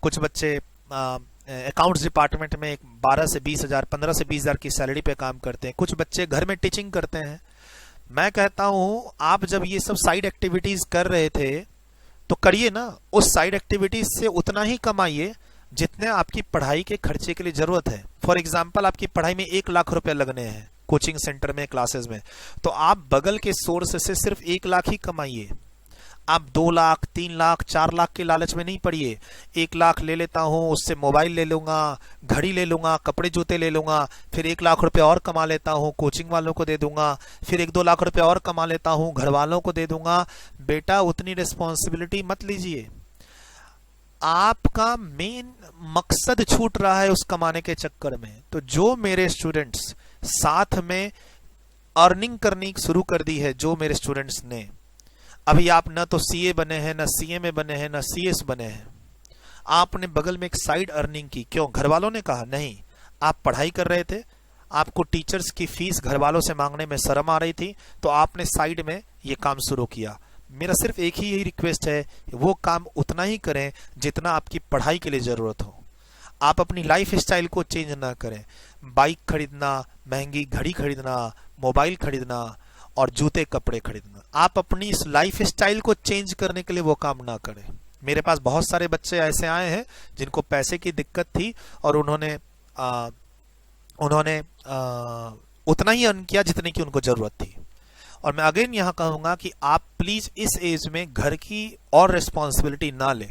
कुछ बच्चे अकाउंट्स डिपार्टमेंट में 12 से 20 हजार 15 से 20 हजार की सैलरी पे काम करते हैं, कुछ बच्चे घर में टीचिंग करते हैं। मैं कहता हूं आप जब ये सब साइड एक्टिविटीज कर रहे थे तो करिए ना, उस साइड एक्टिविटीज से उतना ही कमाइए जितने आपकी पढ़ाई के खर्चे के लिए जरूरत है। फॉर एग्जाम्पल आपकी पढ़ाई में 1 लाख रुपए लगने हैं कोचिंग सेंटर में, क्लासेस में, तो आप बगल के सोर्स से सिर्फ 1 लाख ही कमाइए। आप 2 लाख 3 लाख 4 लाख के लालच में नहीं पड़िए। 1 लाख ले लेता हूं, उससे मोबाइल ले लूंगा, घड़ी ले लूंगा, कपड़े जूते ले लूंगा, फिर 1 लाख रुपए और कमा लेता हूं, कोचिंग वालों को दे दूंगा, फिर 1-2 लाख रुपए और कमा लेता हूं, घर वालों को दे दूंगा। बेटा उतनी रिस्पॉन्सिबिलिटी मत लीजिए, आपका मेन मकसद छूट रहा है उस कमाने के चक्कर में। तो जो मेरे स्टूडेंट्स साथ में अर्निंग करनी शुरू कर दी है, जो मेरे स्टूडेंट्स ने, अभी आप न तो सीए बने हैं, न सीएमए बने हैं, न सीएस बने हैं, आपने बगल में एक साइड अर्निंग की। क्यों? घर वालों ने कहा? नहीं, आप पढ़ाई कर रहे थे, आपको टीचर्स की फीस घर वालों से मांगने में शर्म आ रही थी, तो आपने साइड में ये काम शुरू किया। मेरा सिर्फ एक ही यही रिक्वेस्ट है, वो काम उतना ही करें जितना आपकी पढ़ाई के लिए जरूरत हो। आप अपनी लाइफ स्टाइल को चेंज ना करें। बाइक खरीदना, महंगी घड़ी खरीदना, मोबाइल खरीदना और जूते कपड़े खरीदना, आप अपनी इस लाइफ स्टाइल को चेंज करने के लिए वो काम ना करें। मेरे पास बहुत सारे बच्चे ऐसे आए हैं जिनको पैसे की दिक्कत थी और उन्होंने उतना ही अर्न किया जितने की उनको जरूरत थी। और मैं अगेन यहां कहूंगा कि आप प्लीज इस एज में घर की और रिस्पॉन्सिबिलिटी ना लें।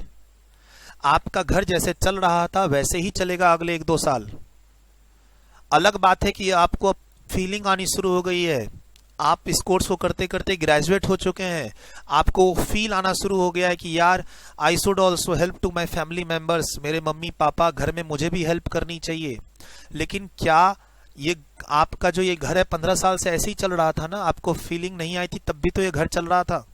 आपका घर जैसे चल रहा था वैसे ही चलेगा अगले 1-2 साल। अलग बात है कि आपको फीलिंग आनी शुरू हो गई है, आप इस कोर्स को करते करते ग्रेजुएट हो चुके हैं, आपको फील आना शुरू हो गया है कि यार I should also help to my family members, मेरे मम्मी पापा घर में, मुझे भी हेल्प करनी चाहिए। लेकिन क्या ये आपका जो ये घर है 15 साल से ऐसे ही चल रहा था ना? आपको फीलिंग नहीं आई थी तब भी तो ये घर चल रहा था।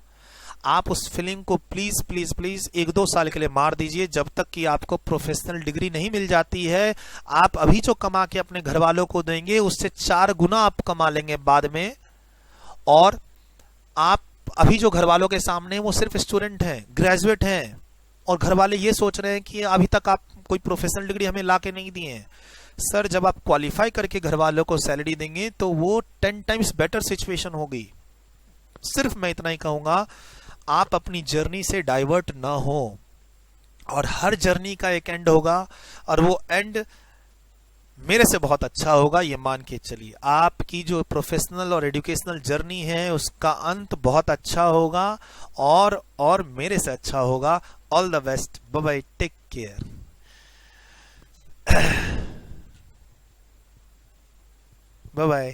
आप उस फीलिंग को प्लीज प्लीज प्लीज 1-2 साल के लिए मार दीजिए, जब तक कि आपको प्रोफेशनल डिग्री नहीं मिल जाती है। आप अभी जो कमा के अपने घर वालों को देंगे उससे 4 गुना आप कमा लेंगे बाद में। और आप अभी जो घर वालों के सामने वो सिर्फ स्टूडेंट हैं, ग्रेजुएट हैं, और घर वाले ये सोच रहे हैं कि अभी तक आप कोई प्रोफेशनल डिग्री हमें ला के नहीं दिए हैं। सर, जब आप क्वालिफाई करके घर वालों को सैलरी देंगे तो वो 10 टाइम्स बेटर सिचुएशन होगी। सिर्फ मैं इतना ही कहूंगा, आप अपनी जर्नी से डाइवर्ट ना हो, और हर जर्नी का एक एंड होगा, और वो एंड मेरे से बहुत अच्छा होगा, ये मान के चलिए। आपकी जो प्रोफेशनल और एजुकेशनल जर्नी है उसका अंत बहुत अच्छा होगा, और मेरे से अच्छा होगा। All the best, bye bye, take care. Bye bye.